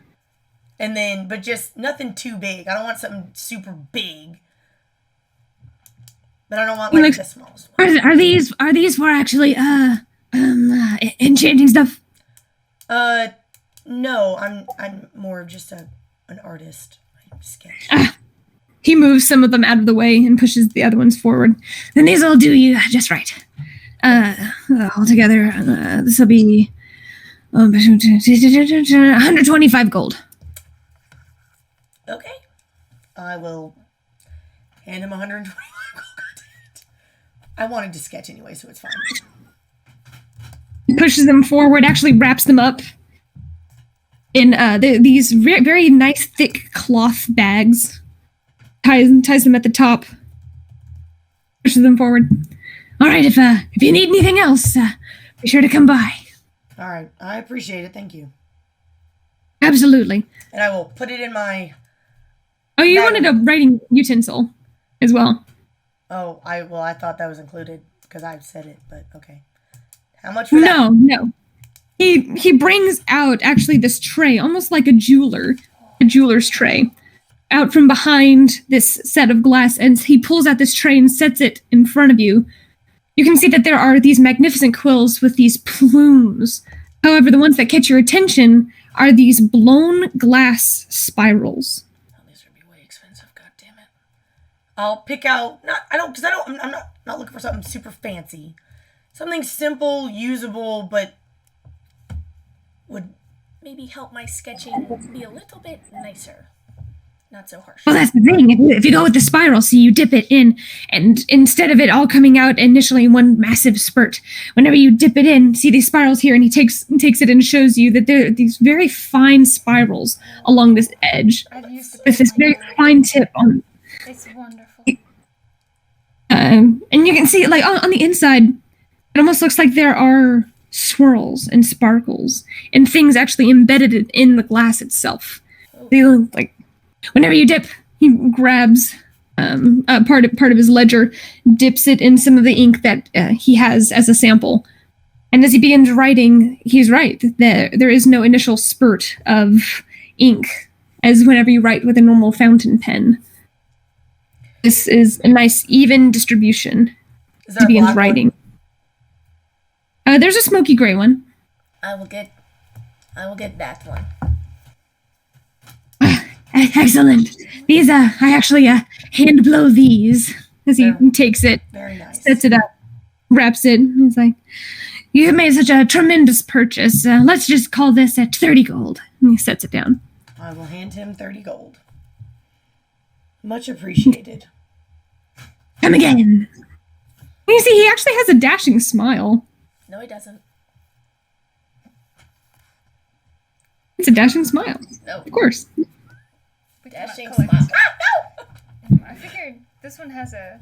And then, but just nothing too big. I don't want something super big. But I don't want like the smallest one. Are these for actually enchanting stuff? No, I'm more of just an artist. I sketch. He moves some of them out of the way and pushes the other ones forward. Then these will do you just right. Altogether, this will be 125 gold. Okay. I will hand him 125 gold. I wanted to sketch anyway, so it's fine. He pushes them forward, actually wraps them up in these very nice thick cloth bags. Ties them at the top. Pushes them forward. All right, if you need anything else, be sure to come by. All right, I appreciate it. Thank you. Absolutely. And I will put it in my. Oh, you wanted a writing utensil as well. Oh, I thought that was included because I've said it, but okay. How much for that? No. He brings out actually this tray, almost like a jeweler's tray, out from behind this set of glass, and he pulls out this tray and sets it in front of you. You can see that there are these magnificent quills with these plumes. However, the ones that catch your attention are these blown glass spirals. Oh, these would be way expensive. God damn it! I'll pick out. I'm not looking for something super fancy. Something simple, usable, but would maybe help my sketching be a little bit nicer. Not so harsh. Well, that's the thing. If you go with the spiral, see, you dip it in, and instead of it all coming out initially in one massive spurt, whenever you dip it in, see these spirals here, and he takes it and shows you that there are these very fine spirals along this edge. I've used it With this very fine tip on. It's wonderful. And you can see, like, on the inside, it almost looks like there are swirls and sparkles and things actually embedded in the glass itself. They look like. Whenever you dip, he grabs part of his ledger, dips it in some of the ink that he has as a sample. And as he begins writing, he's right. There is no initial spurt of ink, as whenever you write with a normal fountain pen. this is a nice, even distribution Is to there a Bean's black writing. There's a smoky gray one. I will get that one. Excellent. These, I actually hand blow these as he takes it, Very nice. sets it up, wraps it. He's like, "You have made such a tremendous purchase. Let's just call this at 30 gold." And he sets it down. I will hand him 30 gold. Much appreciated. Come again. You see, he actually has a dashing smile. No, he doesn't. It's a dashing smile. No. Of course. We cannot Dashing collect- smile. I figured this one has a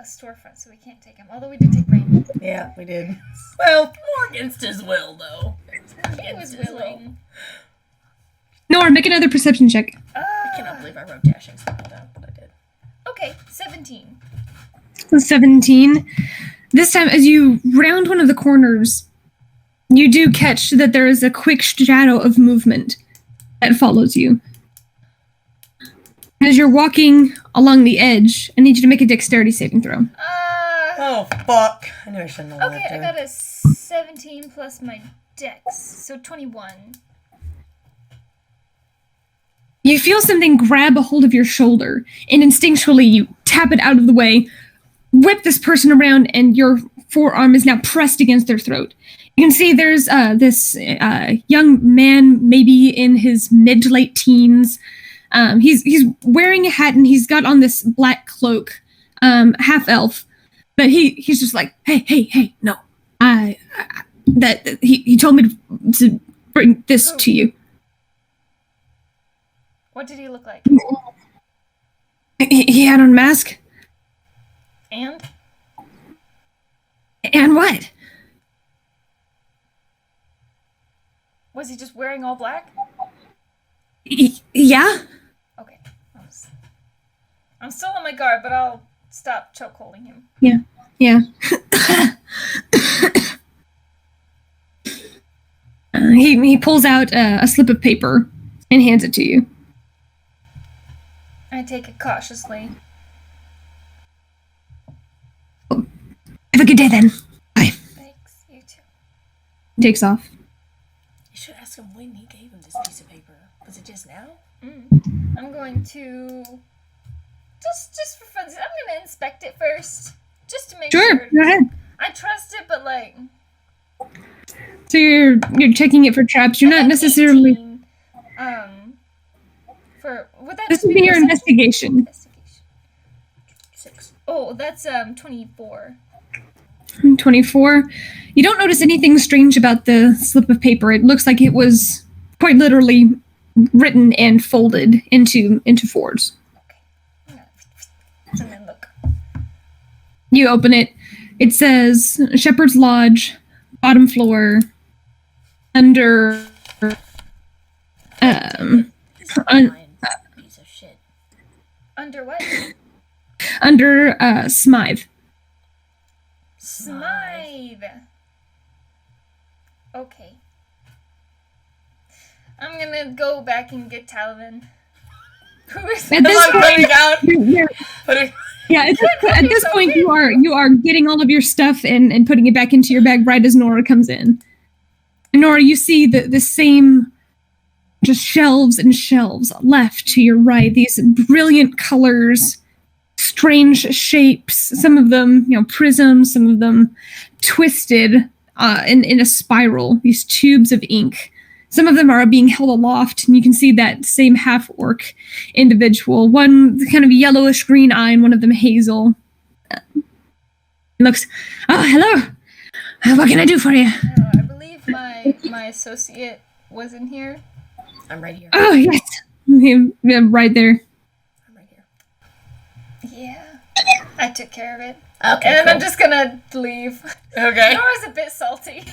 storefront, so we can't take him. Although we did take Rain. Yeah, we did. Well, more against his will, though. He was willing. Nora, make another perception check. I cannot believe I wrote dashing smile down, but I did. Okay, 17. 17. This time, as you round one of the corners, you do catch that there is a quick shadow of movement that follows you. As you're walking along the edge, I need you to make a dexterity saving throw. Oh, fuck. I knew I shouldn't have Okay, left I her. got a 17 plus my dex, so 21. You feel something grab a hold of your shoulder, and instinctually you tap it out of the way, whip this person around, and your forearm is now pressed against their throat. You can see there's this young man, maybe in his mid to late teens. He's wearing a hat, and he's got on this black cloak, half elf. But he's just like, hey, no, he told me to bring this to you. What did he look like? He had on a mask. And? And what? Was he just wearing all black? Yeah? Okay. I'm still on my guard, but I'll stop choke holding him. Yeah. He pulls out a slip of paper and hands it to you. I take it cautiously. Have a good day then. Bye. Thanks, you too. Takes off. You should ask him when he gave him this piece of paper. Was it just now? I'm going to just for fun. I'm gonna inspect it first, just to make Sure, sure. go ahead. I trust it, but like. So you're checking it for traps. You're I not got necessarily. 18, would that This just would be your perception? investigation. Investigation. 6. Oh, that's 24. 24. You don't notice anything strange about the slip of paper. It looks like it was quite literally written and folded into fours. And then look. You open it. It says Shepherd's Lodge, bottom floor, under Piece of shit. Under what? under Smythe. Smythe. Okay. I'm gonna go back and get Talavin. Who is At this Put it down. you're- Put it. yeah, at this point you are getting all of your stuff and putting it back into your bag right as Nora comes in. And Nora, you see the same just shelves and shelves left to your right. These brilliant colors, strange shapes, some of them, prisms, some of them twisted in a spiral, these tubes of ink. Some of them are being held aloft, and you can see that same half-orc individual. One kind of yellowish green eye, and one of them hazel. Looks, oh, hello. What can I do for you? I believe my associate was in here. I'm right here. Oh, yes. Yeah, right there. I'm right here. Yeah. I took care of it. Okay, And cool. I'm just gonna leave. Okay. Nora's a bit salty.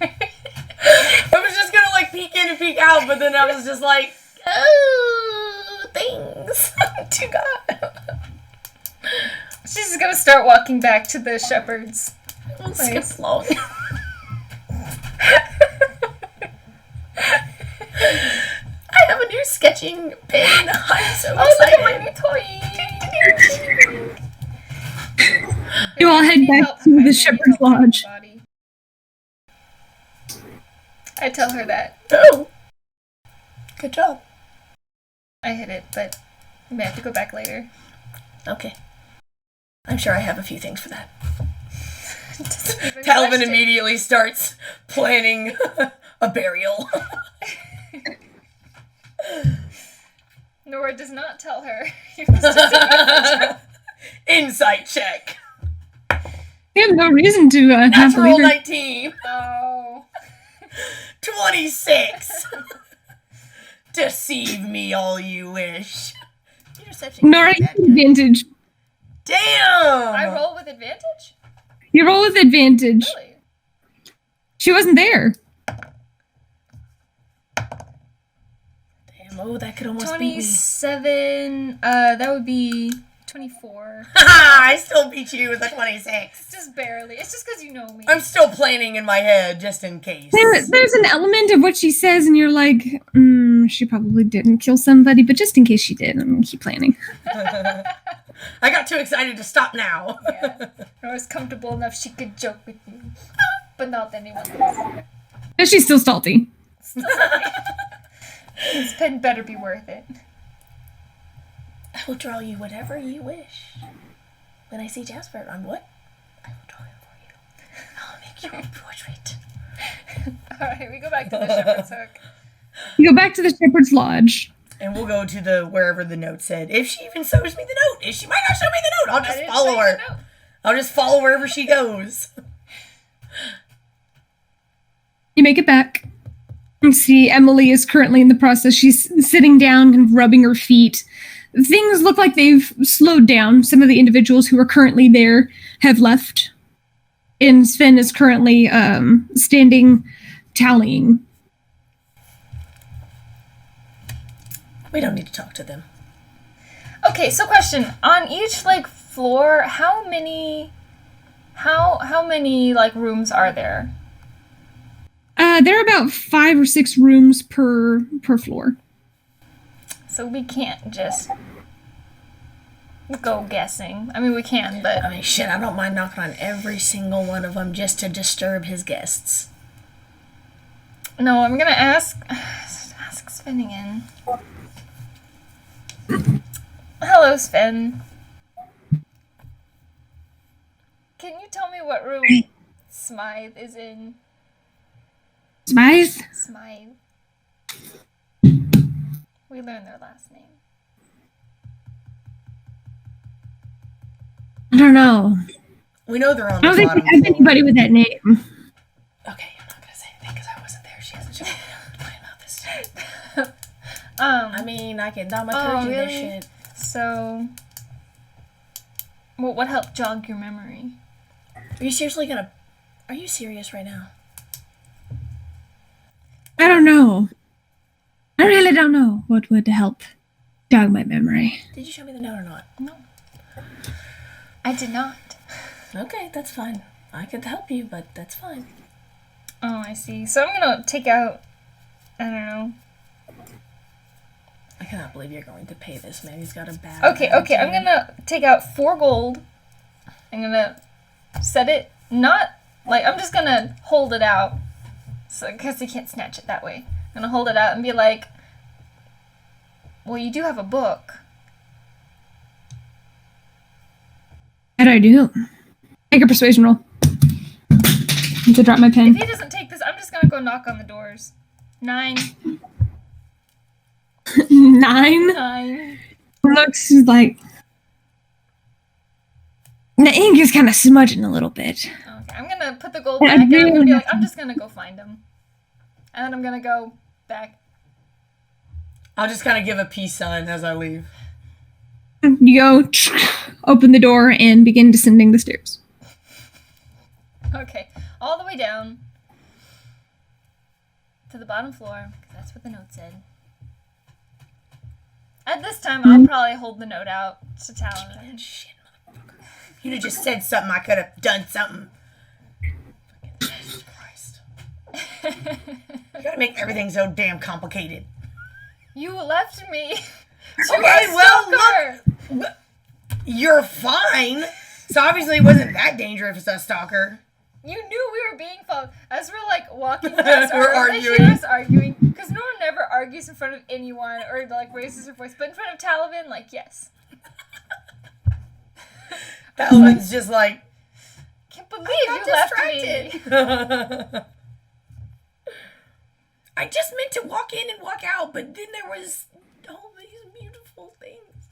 I was just gonna like peek in and peek out, but then I was just like, Oh, things. To God. She's just gonna start walking back to the shepherd's. We'll skip along. I have a new sketching pen. I'm so Oh, look excited. at my new toy! You all head back to the Shepherd's Lodge. I tell her that. Oh, good job. I hit it, but I may have to go back later. Okay. I'm sure I have a few things for that. Talavin immediately starts planning a burial. Nora does not tell her. Insight check. You have no reason to have to Natural leave her. 19. Oh. 26. Deceive me all you wish. Interception. Nora, you have advantage. Damn. I roll with advantage? You roll with advantage. Really? She wasn't there. Damn, oh, that could almost beat me. 27, that would be 24. I still beat you with a 26. Just barely. It's just because you know me. I'm still planning in my head just in case. There's an element of what she says, and you're like, she probably didn't kill somebody, but just in case she did, I'm gonna keep planning. I got too excited to stop now. Yeah. Nora's comfortable enough she could joke with you. But not anyone else. But she's still salty. This pen better be worth it. I will draw you whatever you wish. When I see Jasper, I'm what? I will draw him for you. I'll make you a portrait. Alright, we go back to the shepherd's hook. You go back to the Shepherd's Lodge. And we'll go to the wherever the note said. If she even shows me the note. If she might not show me the note, I'll I just didn't follow say her. no. I'll just follow wherever she goes. You make it back. You see Emily is currently in the process. She's sitting down and rubbing her feet. Things look like they've slowed down. Some of the individuals who are currently there have left. And Sven is currently standing, tallying. We don't need to talk to them. Okay, so question. On each, like, floor, how many like, rooms are there? There are about 5 or 6 rooms per floor. So we can't just go guessing. I mean, we can, but... I mean, shit, I don't mind knocking on every single one of them just to disturb his guests. No, I'm gonna ask Sven again. Hello, Sven. Can you tell me what room Smythe is in? Smythe? Smythe. We learned their last name. I don't know. We know they're on I the don't think bottom we have floor. anybody with that name. Okay, I'm not gonna say anything because I wasn't there. She hasn't shown me the note. About this shit. I mean, I can dramaturgy this really? shit. So... what helped jog your memory? Are you seriously gonna... Are you serious right now? I don't know. I really don't know what would help jog my memory. Did you show me the note or not? No. I did not. Okay, that's fine. I could help you, but that's fine. Oh, I see. So I'm gonna take out... I don't know. I cannot believe you're going to pay this man. He's got a bad... Okay, I'm gonna take out 4 gold. I'm gonna set it, not, like, I'm just gonna hold it out. So, because he can't snatch it that way. I'm gonna hold it out and be like, well, you do have a book. How'd I do? Make a persuasion roll. I have to drop my If pen. he doesn't take this, I'm just gonna go knock on the doors. 9. 9? 9. Looks like... The ink is kind of smudging a little bit. Okay, I'm gonna put the gold back and I'm gonna be like, I'm just gonna go find him. And then I'm gonna go back. I'll just kind of give a peace sign as I leave. You go, open the door, and begin descending the stairs. Okay, all the way down to the bottom floor, because that's what the note said. At this time, I'll probably hold the note out to Talavin. Shit, motherfucker. You'd have just said something, I could have done something. Fucking Jesus Christ. You gotta make everything so damn complicated. You left me. Okay, well, look. You're fine. So obviously it wasn't that dangerous as a stalker. You knew we were being followed. As we're like walking past We're they hear arguing. us arguing. Because Nora never argues in front of anyone or like raises her voice. But in front of Talavin, like, yes. Talavin's just like, Can't believe you left me. I just meant to walk in and walk out, but then there was all these beautiful things.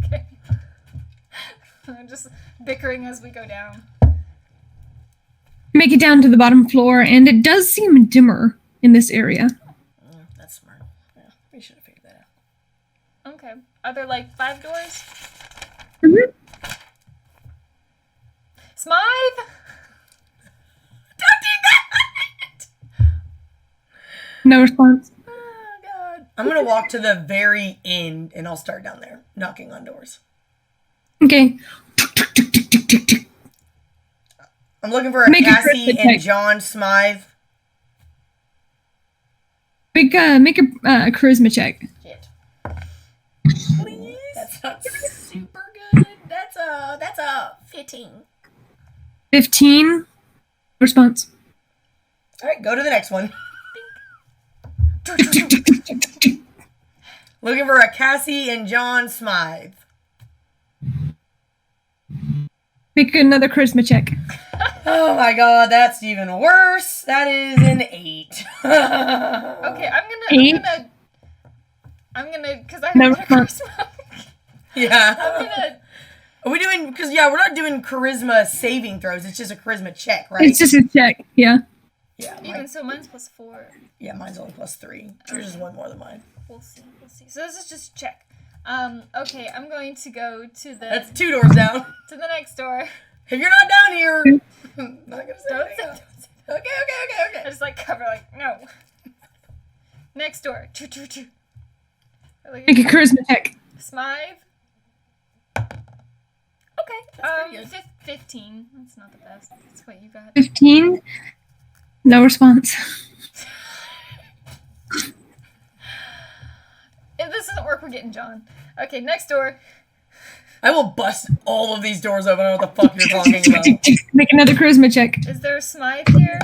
Okay. I'm just bickering as we go down. Make it down to the bottom floor, and it does seem dimmer in this area. That's smart. Yeah, we should have figured that out. Okay. Are there like 5 doors? Mhm. Smythe! Don't do that! No response. Oh, God. I'm going to walk to the very end, and I'll start down there, knocking on doors. Okay. I'm looking for a Make a Cassie charisma and check. John Smythe. Make a charisma check. Shit. Please? That's not super good. That's a 15. 15. Response. All right, go to the next one. Looking for a Cassie and John Smythe. Make another charisma check. Oh my God, that's even worse. That is an 8. Okay, Eight. I'm gonna, because I No have better response. charisma. I'm Yeah. gonna, Are we doing, because yeah, we're not doing charisma saving throws. It's just a charisma check, right? It's just a check. Yeah. Yeah, even so, mine's +4. yeah, mine's only +3. Yours is one more than mine. We'll see. So this is just a check. Okay, I'm going to go to That's 2 doors down. to the next door. If you're not down here, I'm not gonna say Don't anything say- else. Okay. I just like cover, like, no. Next door. Make a charisma check. Smythe. Okay. That's pretty good. 15. That's not the best. That's what you got. 15. No response. If this doesn't work, we're getting John. Okay, next door. I will bust all of these doors open. I don't know what the fuck you're talking about. Make another charisma check. Is there a Smythe here?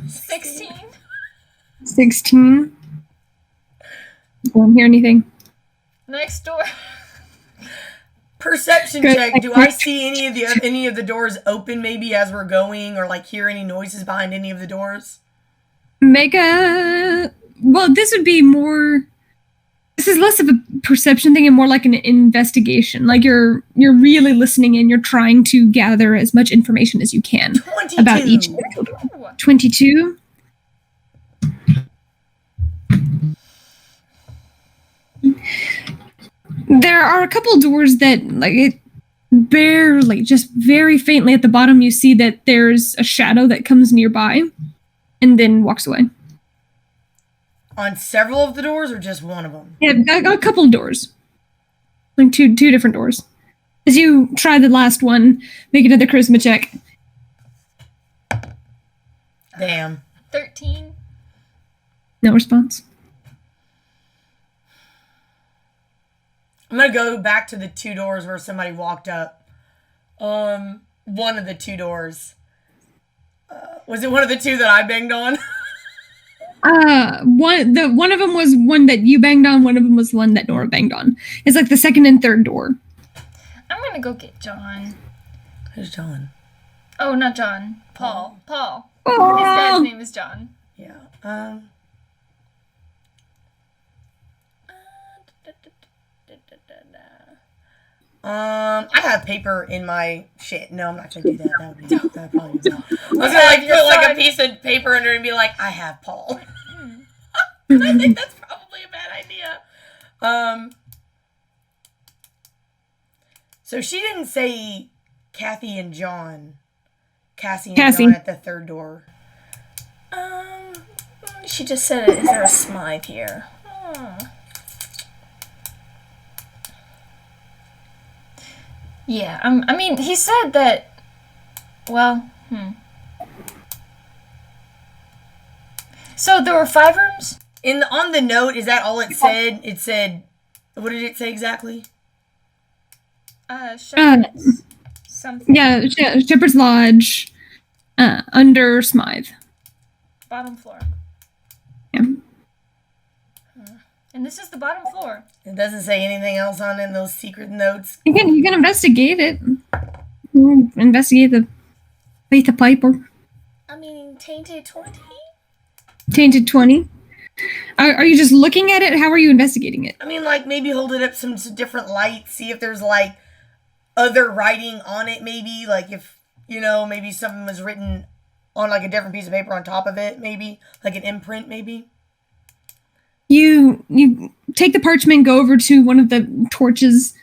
16. 16. Don't hear anything. Next door. Perception Good. check. Do I see any of the doors open maybe as we're going, or like hear any noises behind any of the doors? Make a. Well, this would be more. This is less of a perception thing and more like an investigation. Like you're really listening in. You're trying to gather as much information as you can 22. about each individual door. 22. There are a couple doors that, like, it barely, just very faintly at the bottom, you see that there's a shadow that comes nearby and then walks away. On several of the doors, or just one of them? Yeah, a couple of doors. Like two different doors. As you try the last one, make another charisma check. Damn. 13. No response. I'm gonna go back to the 2 doors where somebody walked up. One of the 2 doors. Was it one of the 2 that I banged on? One of them was one that you banged on, one of them was one that Nora banged on. It's like the second and third door. I'm gonna go get John. Who's John? Oh, not John. Paul. Paul. Oh! His dad's name is John. Yeah. I have paper in my shit. No, I'm not gonna do that. That would probably be. I was gonna like put like a piece of paper under it and be like, I have Paul. I think that's probably a bad idea. So she didn't say Kathy and John. Cassie and Cassie. John at the third door. She just said, is there a Smythe here? Yeah, I mean, he said that. Well, So there were 5 rooms? On the note, is that all it said? It said, what did it say exactly? Shepherd's something. Yeah, Shepherd's Lodge, under Smythe. Bottom floor. Yeah. And this is the bottom floor. It doesn't say anything else on it in those secret notes. You can investigate it. Investigate the Faith of Piper. I mean, tainted 20? Tainted 20. Are you just looking at it? How are you investigating it? I mean, like, maybe hold it up some different light, see if there's, like, other writing on it, maybe. Like, if, maybe something was written on, like, a different piece of paper on top of it, maybe. Like an imprint, maybe. You take the parchment, go over to one of the torches,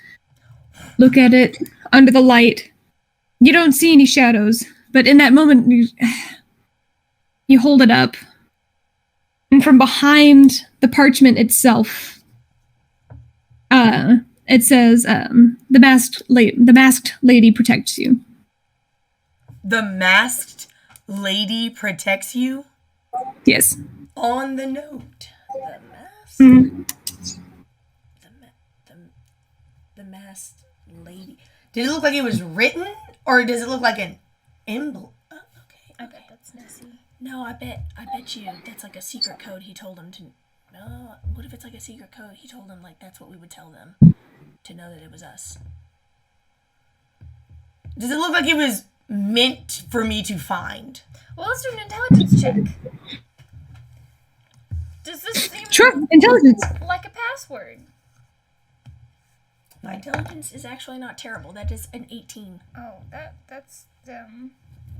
look at it under the light. You don't see any shadows, but in that moment, you hold it up. And from behind the parchment itself, it says, the masked lady protects you. The masked lady protects you? Yes. On the note. The masked... Mm-hmm. The masked lady. Did it look like it was written? Or does it look like an emblem? Oh, Okay, that's messy. No, I bet you that's like a secret code he told him to... No, what if it's like a secret code? He told them, like, that's what we would tell them to know that it was us. Does it look like it was meant for me to find? Well, let's do an intelligence check. Does this seem Sure, intelligence. like a password? My intelligence is actually not terrible. That is an 18. Oh, that's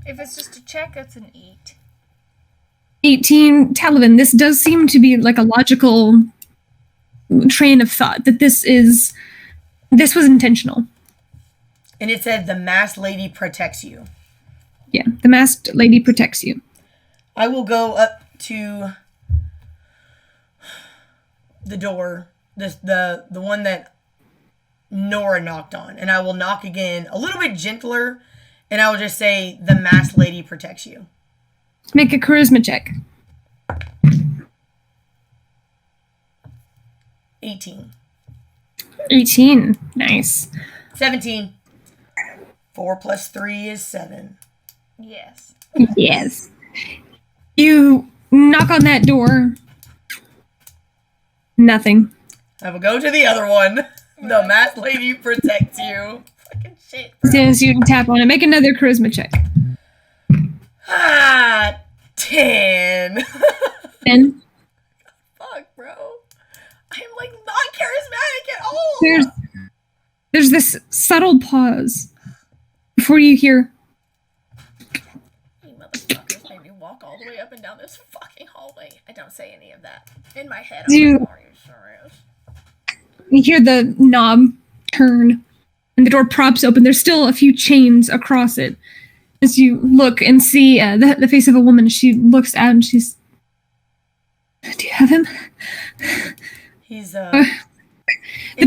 if it's just a check, that's an 8. 18, Talavin. This does seem to be like a logical train of thought that this was intentional. And it said the masked lady protects you. Yeah, the masked lady protects you. I will go up to the door, the one that Nora knocked on, and I will knock again, a little bit gentler, and I will just say, the masked lady protects you. Make a charisma check. 18. 18. Nice. 17. 4 plus 3 is 7. Yes. Yes. You knock on that door. Nothing. I will go to the other one. The masked lady protects you. Fucking shit, bro. As soon as you tap on it, make another charisma check. 10. 10. Fuck, bro. I'm like not charismatic at all. There's this subtle pause before you hear, You motherfuckers made me walk all the way up and down this fucking hallway. I don't say any of that. In my head, I'm like, are you serious? you hear the knob turn and the door props open. There's still a few chains across it. As you look and see the face of a woman, she looks out and she's, do you have him? He's The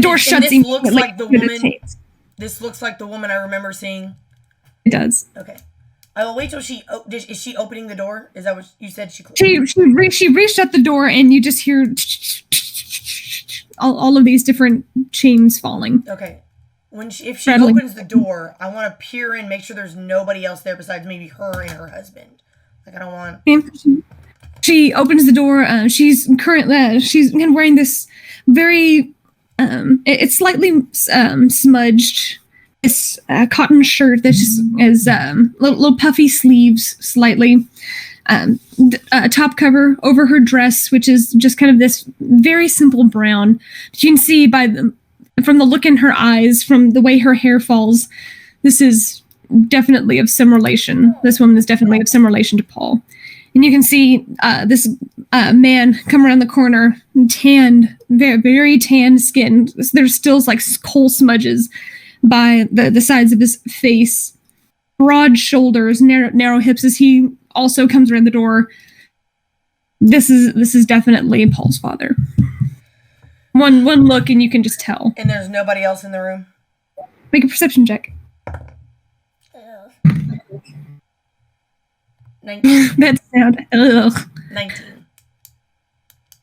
door shuts. This looks like the woman. chains. This looks like the woman I remember seeing. It does. Okay. I will wait till is she opening the door? Is that what you said? She reached out the door and you just hear all of these different chains falling. Okay. If she Rattling. opens the door, I want to peer in, make sure there's nobody else there besides maybe her and her husband. Like I don't want. She opens the door. She's kind of wearing this very it's slightly smudged. This cotton shirt that just is little puffy sleeves, slightly top cover over her dress, which is just kind of this very simple brown. But you can see from the look in her eyes, from the way her hair falls, this is definitely of some relation. This woman is definitely of some relation to Paul. And you can see this man come around the corner, tanned, very, very tanned skin. There's still like coal smudges by the sides of his face. Broad shoulders, narrow hips as he also comes around the door. This is definitely Paul's father. One look and you can just tell. And there's nobody else in the room? Make a perception check. 19. That sound. Ugh. 19.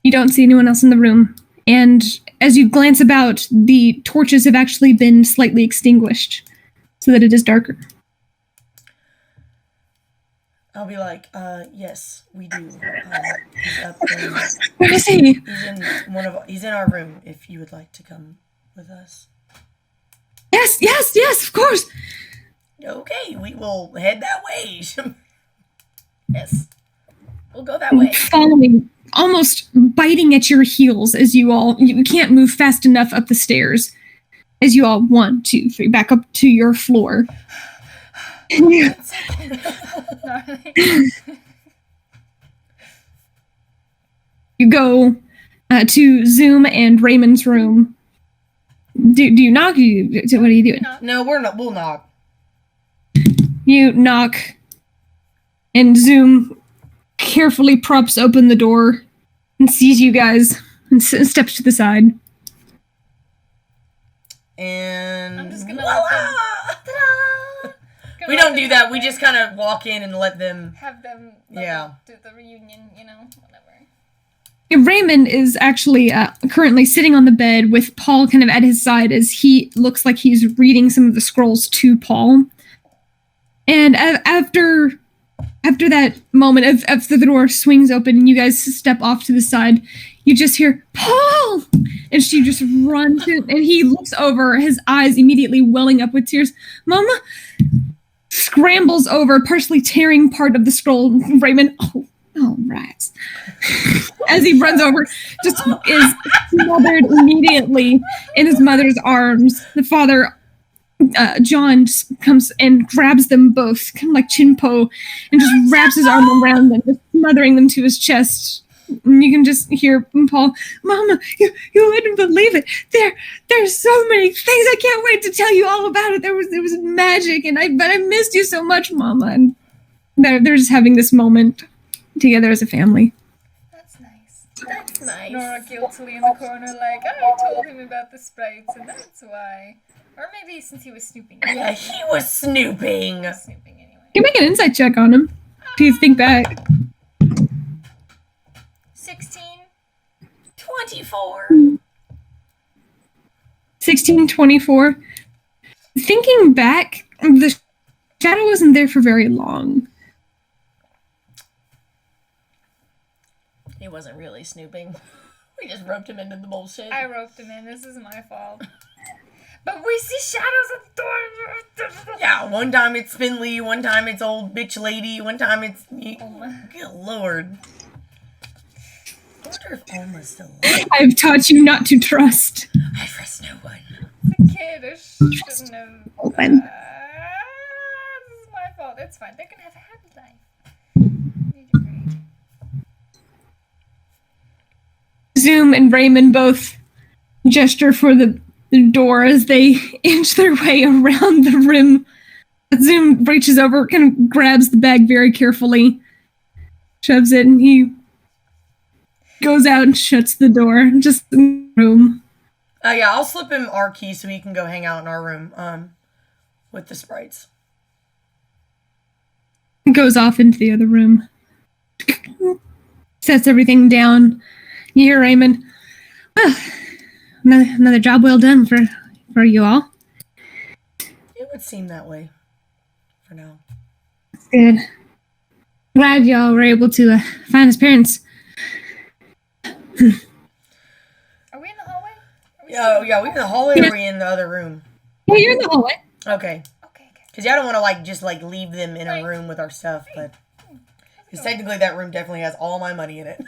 You don't see anyone else in the room. And as you glance about, the torches have actually been slightly extinguished so that it is darker. I'll be like, yes, we do. He's up in, Where is he? he's in our room if you would like to come with us. Yes, of course. Okay, we will head that way. Yes. We'll go that way. Following, almost biting at your heels as you can't move fast enough up the stairs. As you all 1, 2, 3 back up to your floor. You go to Zoom and Raymond's room. Do you knock? What are you doing? No, we'll knock. You knock, and Zoom carefully props open the door and sees you guys and steps to the side. And I'm just gonna we don't do that. We just kind of walk in and let them have them do the reunion, whatever. Raymond is actually currently sitting on the bed with Paul kind of at his side as he looks like he's reading some of the scrolls to Paul. And after that moment, after the door swings open and you guys step off to the side, you just hear, Paul! And she just runs in, and he looks over, his eyes immediately welling up with tears. Mama scrambles over, partially tearing part of the scroll. Raymond, oh, rats. As he runs over, just is smothered immediately in his mother's arms. The father, John, just comes and grabs them both, kind of like Chinpo, and just wraps his arm around them, just smothering them to his chest. And you can just hear Paul, Mama, you wouldn't believe it. There's so many things. I can't wait to tell you all about it. There was magic, but I missed you so much, Mama. And they're just having this moment together as a family. That's nice. That's nice. Nora guiltily in the corner, like, I told him about the sprites, and that's why. Or maybe since he was snooping. Yeah, he was snooping. He was snooping anyway. You can make an insight check on him. If you think back. 16. 24. 1624. Thinking back, the shadow wasn't there for very long. He wasn't really snooping. We just roped him into the bullshit. I roped him in. This is my fault. But we see shadows at the door. Yeah, one time it's Finley, one time it's old bitch lady, one time it's... Good lord. I wonder if Alma's still alive. I've taught you not to trust. I trust no one. The kid shouldn't have... Open. This is my fault. It's fine. They can have a happy life. You do great. Zoom and Raymond both gesture for the door as they inch their way around the room. Zoom reaches over, kind of grabs the bag very carefully, shoves it, and he goes out and shuts the door, just in the room. Yeah, I'll slip him our key so he can go hang out in our room, with the sprites. Goes off into the other room. Sets everything down. You hear Raymond, well, another job well done for you all. It would seem that way, for now. That's good. Glad y'all were able to find his parents. Are we in the hallway? Yeah, we in the hallway or are we in the other room? Yeah, you're in the hallway. Okay. Okay. Because I don't want to, just leave them in a room with our stuff, but... Because technically that room definitely has all my money in it.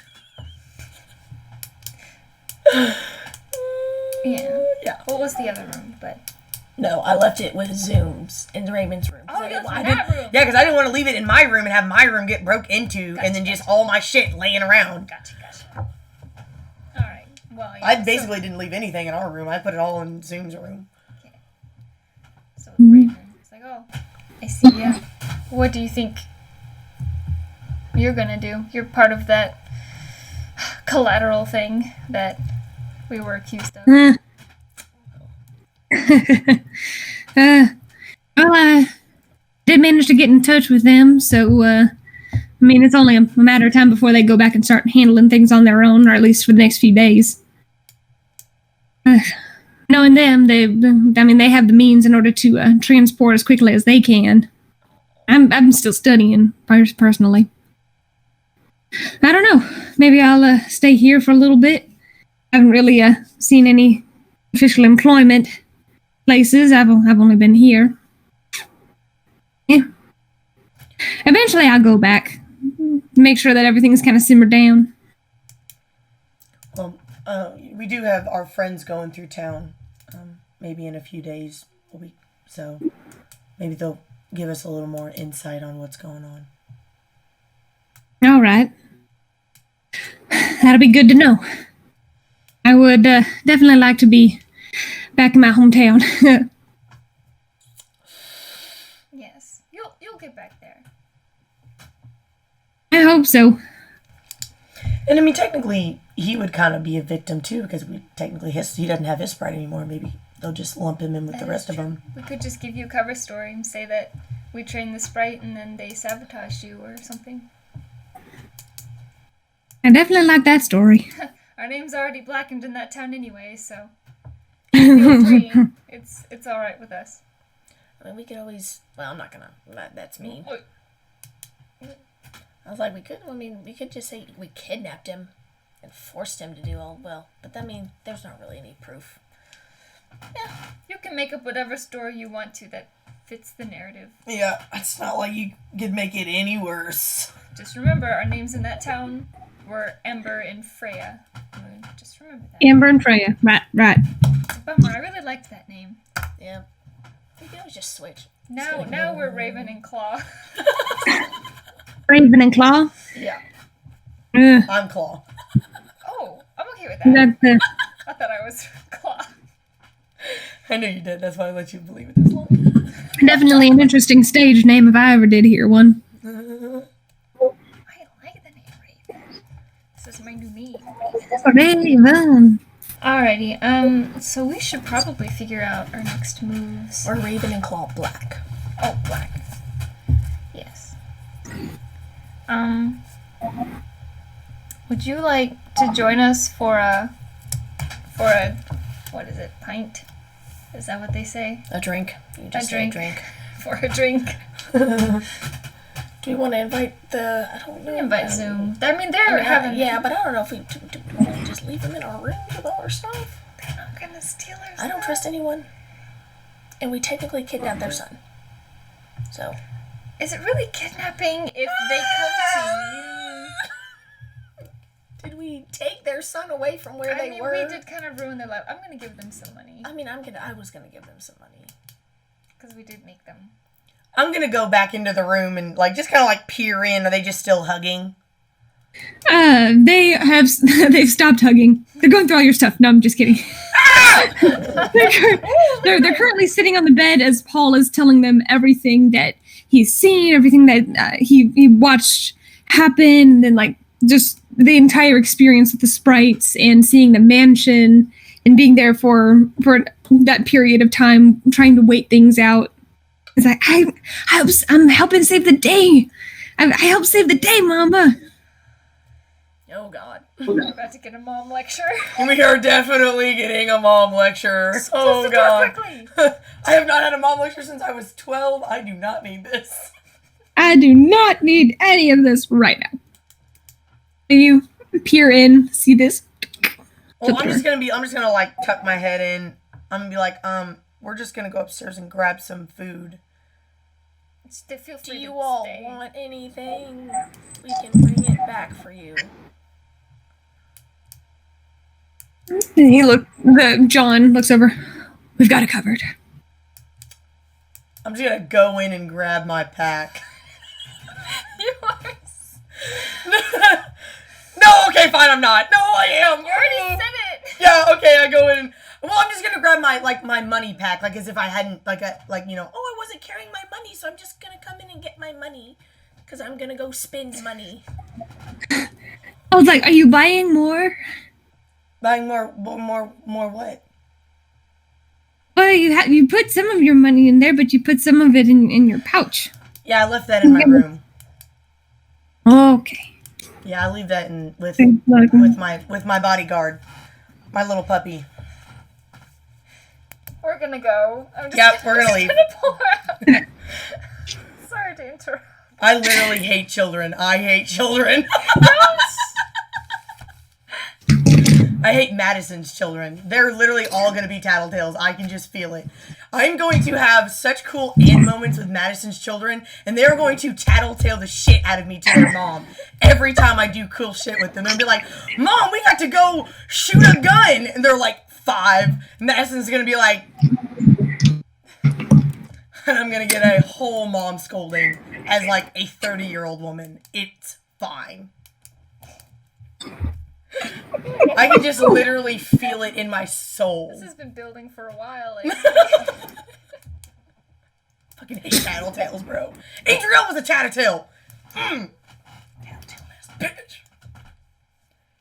Yeah. What was the other room? But No, I left it with Zooms in Raymond's room. oh, that's I that room. Yeah, because I didn't want to leave it in my room and have my room get broke into and then just all my shit laying around. Gotcha. All right. Well, yeah, I basically didn't leave anything in our room. I put it all in Zoom's room. So Raymond, it's like, oh, I see. Yeah. What do you think you're gonna do? You're part of that collateral thing that we were accused of. Well, I did manage to get in touch with them, so I mean, it's only a matter of time before they go back and start handling things on their own, or at least for the next few days. Knowing them, they have the means in order to transport as quickly as they can. I'm still studying, personally. I don't know. Maybe I'll stay here for a little bit. I haven't really seen any official employment places. I've only been here. Yeah. Eventually, I'll go back. Make sure that everything's kind of simmered down. Well, we do have our friends going through town. Maybe in a few days, so maybe they'll give us a little more insight on what's going on. All right. That'll be good to know. I would definitely like to be back in my hometown. Yes, you'll get back there. I hope so. And I mean, technically, he would kind of be a victim too, because he doesn't have his sprite anymore. Maybe they'll just lump him in with the rest of them. We could just give you a cover story and say that we trained the sprite and then they sabotaged you or something. I definitely like that story. Our name's already blackened in that town anyway, so feel free. It's all right with us. I mean, we could always. Well, I'm not gonna. That's mean. Wait. I was like, we could just say we kidnapped him and forced him to do all well. But I mean, there's not really any proof. Yeah, you can make up whatever story you want to that fits the narrative. Yeah, it's not like you could make it any worse. Just remember, our names in that town were Ember and Freya. Just remember that. Amber and Freya. Right. It's a bummer. I really liked that name. Yeah. We could always just switch. Now we're Raven and Claw. Raven and Claw? Yeah. Ugh. I'm Claw. Oh, I'm okay with that. I thought I was Claw. I know you did. That's why I let you believe it this long. Definitely an interesting stage name if I ever did hear one. I like the name Raven. This is my new name. Raven. Alrighty, so we should probably figure out our next moves. Or Raven and Claw Black. Oh, black. Yes. Would you like to join us for a what is it, pint? Is that what they say? A drink. You just say a drink. For a drink. Do we want to invite the? I don't know. Invite Zoom. I mean, they're having. Yeah, but I don't know if we do we want to just leave them in our room with all our stuff. They're not gonna steal our stuff. I don't trust anyone. And we technically kidnapped their son. So. Is it really kidnapping if they come to you? Did we take their son away from where they were? We did kind of ruin their life. I'm gonna give them some money. I mean, I was gonna give them some money. Because we did make them. I'm gonna go back into the room and just kind of peer in. Are they just still hugging? They've stopped hugging. They're going through all your stuff. No, I'm just kidding. they're currently sitting on the bed as Paul is telling them everything that he's seen, everything that he watched happen, and then just the entire experience with the sprites and seeing the mansion and being there for that period of time, trying to wait things out. It's like, I'm helping save the day. I helped save the day, Mama. Oh God, we're about to get a mom lecture. We are definitely getting a mom lecture. Oh God. Quickly. I have not had a mom lecture since I was 12. I do not need this. I do not need any of this right now. You peer in, see this? Well, I'm just gonna tuck my head in. I'm gonna be like, we're just gonna go upstairs and grab some food. Do you all want anything? We can bring it back for you. John looks over. We've got it covered. I'm just gonna go in and grab my pack. You are. No, okay, fine, I'm not. No, I am. You already said it. Yeah, okay, I go in. Well, I'm just gonna grab my money pack, as if I hadn't, I wasn't carrying my money, so I'm just gonna come in and get my money, because I'm gonna go spend money. I was like, are you buying more? Buying more what? Well, you put some of your money in there, but you put some of it in your pouch. Yeah, I left that in my room. Okay. Yeah, I leave that in with Thanks, Logan. with my bodyguard, my little puppy. We're gonna go. I'm just Yep, we're gonna leave. gonna pull her out. Sorry to interrupt. I literally hate children. I hate children. I hate Madison's children. They're literally all going to be tattletales. I can just feel it. I'm going to have such cool end moments with Madison's children, and they're going to tattletale the shit out of me to their mom every time I do cool shit with them. And be like, Mom, we got to go shoot a gun. And they're like 5. Madison's going to be like... And I'm going to get a whole mom scolding as like a 30-year-old woman. It's fine. I can just literally feel it in my soul. This has been building for a while. Like, Fucking hate tattletales, bro. Adriel was a tattletale. Tattletale ass bitch.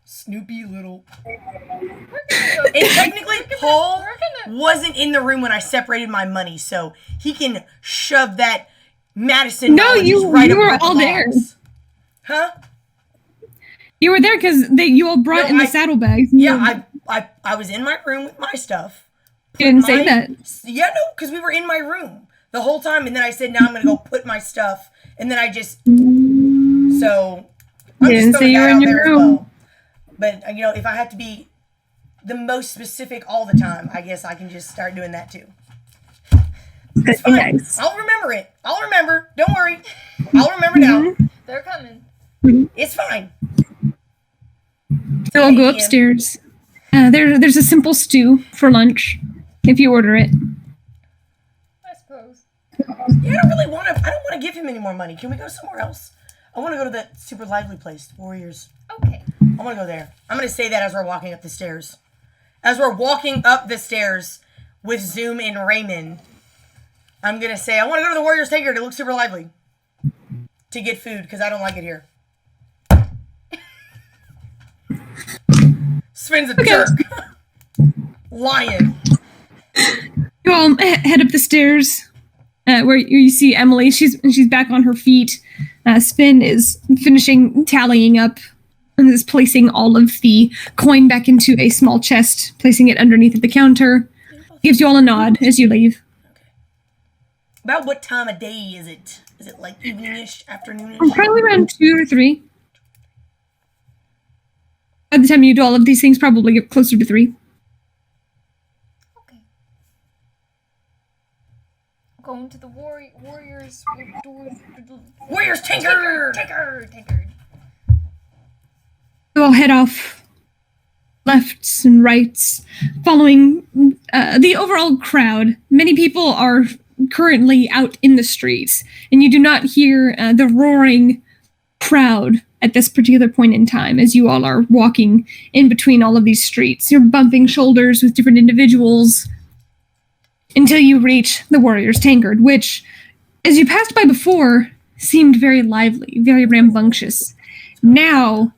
Snoopy little. And technically, Paul wasn't in the room when I separated my money, so he can shove that Madison. No, you were all there. Huh? You were there because you all brought in the saddlebags. Yeah, I was in my room with my stuff. You didn't say that. Yeah, no, because we were in my room the whole time, and then I said, now I'm going to go put my stuff, and then I just... So, I'm didn't just say you were in your room. Well. But, you know, if I have to be the most specific all the time, I guess I can just start doing that too. It's fine. Nice. I'll remember it. I'll remember. Don't worry. I'll remember now. they're coming. It's fine. So I'll go upstairs. There's a simple stew for lunch, if you order it. I suppose. Yeah, I don't want to give him any more money. Can we go somewhere else? I want to go to that super lively place, Warriors. Okay. I want to go there. I'm going to say that as we're walking up the stairs. As we're walking up the stairs with Zoom and Raymond, I'm going to say, I want to go to the Warriors Takeover. It looks super lively. To get food, because I don't like it here. Sven's a jerk. Lion. You all head up the stairs where you see Emily. She's back on her feet. Sven is finishing tallying up and is placing all of the coin back into a small chest, placing it underneath the counter. Gives you all a nod as you leave. Okay. About what time of day is it? Is it like evening-ish, afternoon-ish? Probably around 2 or 3. By the time you do all of these things, probably get closer to 3. Okay. Going to the Warriors. Warriors Takeover! Takeover. You all head off lefts and rights, following the overall crowd. Many people are currently out in the streets, and you do not hear the roaring crowd at this particular point in time as you all are walking in between all of these streets. You're bumping shoulders with different individuals until you reach the Warriors Tankard, which, as you passed by before, seemed very lively, very rambunctious. Now,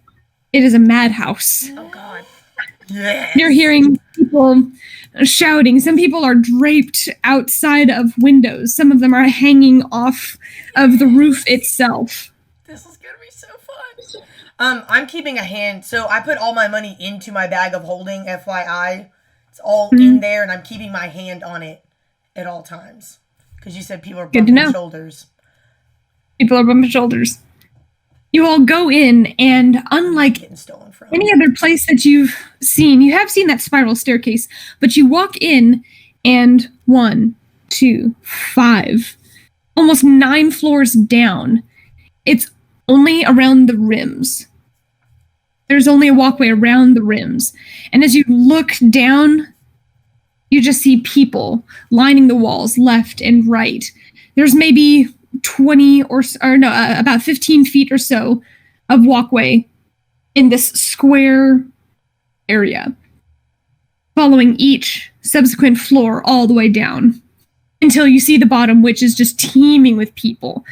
it is a madhouse. Oh, God. Yes. You're hearing people shouting. Some people are draped outside of windows. Some of them are hanging off of the roof itself. This is going to be so fun. I'm keeping a hand. So I put all my money into my bag of holding, FYI. It's all in there, and I'm keeping my hand on it at all times. Because you said people are bumping shoulders. People are bumping shoulders. You all go in, and unlike any other place that you've seen, you have seen that spiral staircase, but you walk in, and 1, 2, 5, almost 9 floors down. It's only around the rims. There's only a walkway around the rims. And as you look down, you just see people lining the walls left and right. There's maybe 20 about 15 feet or so of walkway in this square area, following each subsequent floor all the way down until you see the bottom, which is just teeming with people.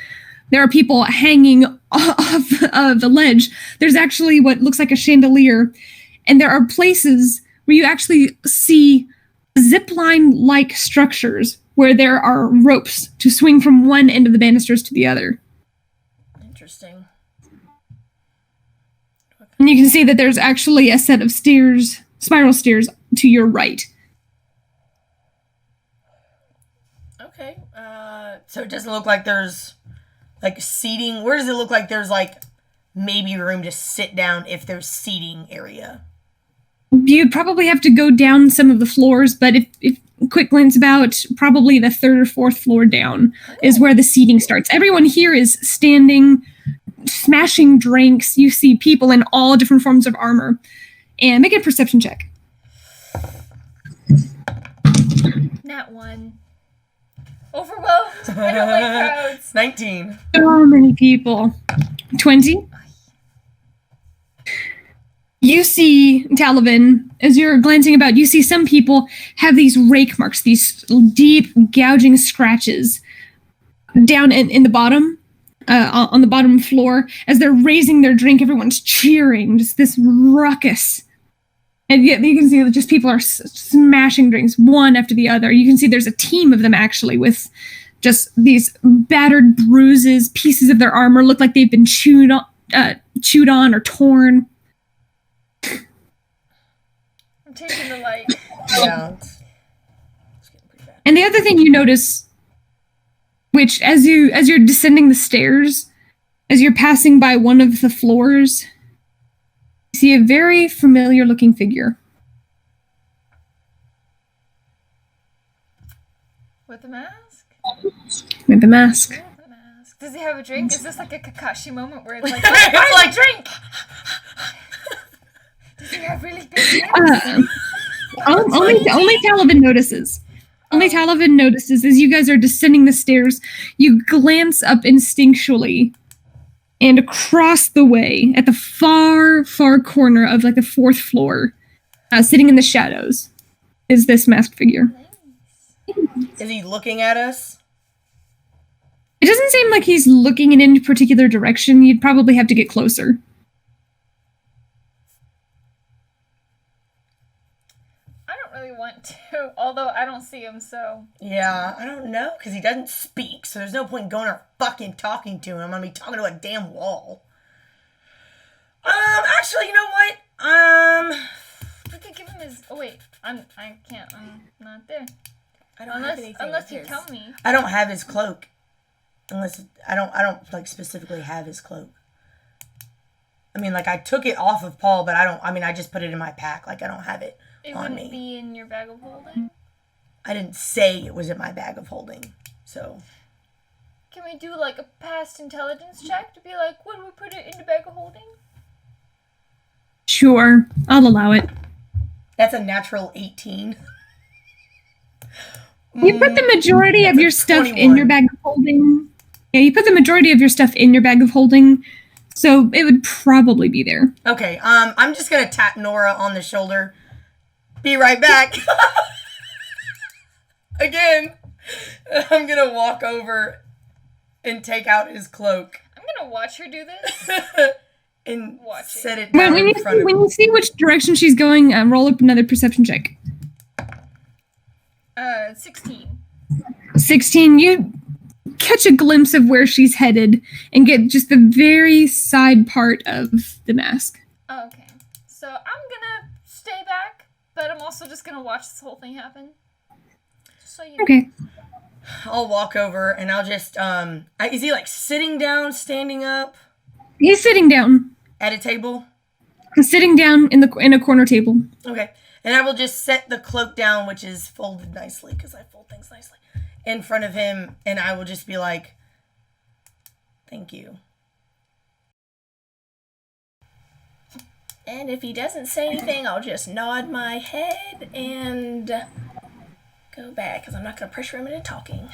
There are people hanging off the ledge. There's actually what looks like a chandelier, and there are places where you actually see zipline-like structures where there are ropes to swing from one end of the banisters to the other. Interesting. And you can see that there's actually a set of stairs, spiral stairs, to your right. Okay. So it doesn't look like there's like seating. Where does it look like there's like maybe room to sit down if there's seating area? You'd probably have to go down some of the floors, but if quick glance about, probably the third or fourth floor down is where the seating starts. Everyone here is standing, smashing drinks. You see people in all different forms of armor. And make a perception check. Nat 1. Overwhelmed. I don't like crowds. 19. So many people. 20. You see, Talavin, as you're glancing about, you see some people have these rake marks, these deep, gouging scratches down in the bottom, on the bottom floor. As they're raising their drink, everyone's cheering, just this ruckus. And yet you can see just people are smashing drinks one after the other. You can see there's a team of them, actually, with just these battered bruises, pieces of their armor look like they've been chewed on or torn. I'm taking the light. Yeah. It's getting pretty bad. And the other thing you notice, which as you're descending the stairs, as you're passing by one of the floors, you see a very familiar looking figure. With a mask? With a mask. With a mask. Does he have a drink? Is this like a Kakashi moment where it's like, It's like drink. does he have really big lips? Only Talavin notices. Only Talavin notices as you guys are descending the stairs, you glance up instinctually, and across the way, at the far, far corner of like the fourth floor, sitting in the shadows, is this masked figure. Is he looking at us? It doesn't seem like he's looking in any particular direction. You'd probably have to get closer. I don't really want to, although I don't see him, so. Yeah, I don't know, because he doesn't speak, so there's no point in going or fucking talking to him. I'm gonna be talking to a damn wall. Actually, you know what? We could give him his. Oh wait, I can't. I'm not there. I don't have anything Unless of you his. tell me. I don't have his cloak. Unless, I don't, like, specifically have his cloak. I mean, like, I took it off of Paul, but I just put it in my pack. Like, I don't have it It on wouldn't me. be in your bag of holding. I didn't say it was in my bag of holding, so. Can we do like a past intelligence check to be like, would we put it in the bag of holding? Sure, I'll allow it. That's a natural 18. You put the majority of your stuff in 21. your bag of holding. Yeah, you put the majority of your stuff in your bag of holding, so it would probably be there. Okay, I'm just gonna tap Nora on the shoulder. Be right back. Again. I'm gonna walk over and take out his cloak. I'm gonna watch her do this. And Watch it. set it When, down when, in front of when him. you see which direction she's going, roll up another perception check. 16. 16, you catch a glimpse of where she's headed and get just the very side part of the mask. Oh, okay. So I'm gonna stay back, but I'm also just gonna watch this whole thing happen. Just so you know. Okay. I'll walk over and I'll just, is he like sitting down, standing up He's sitting down. at a table? He's sitting down in a corner table. Okay. And I will just set the cloak down, which is folded nicely, because I fold things nicely, in front of him, and I will just be like, thank you. And if he doesn't say anything, I'll just nod my head and go back, because I'm not going to pressure him into talking.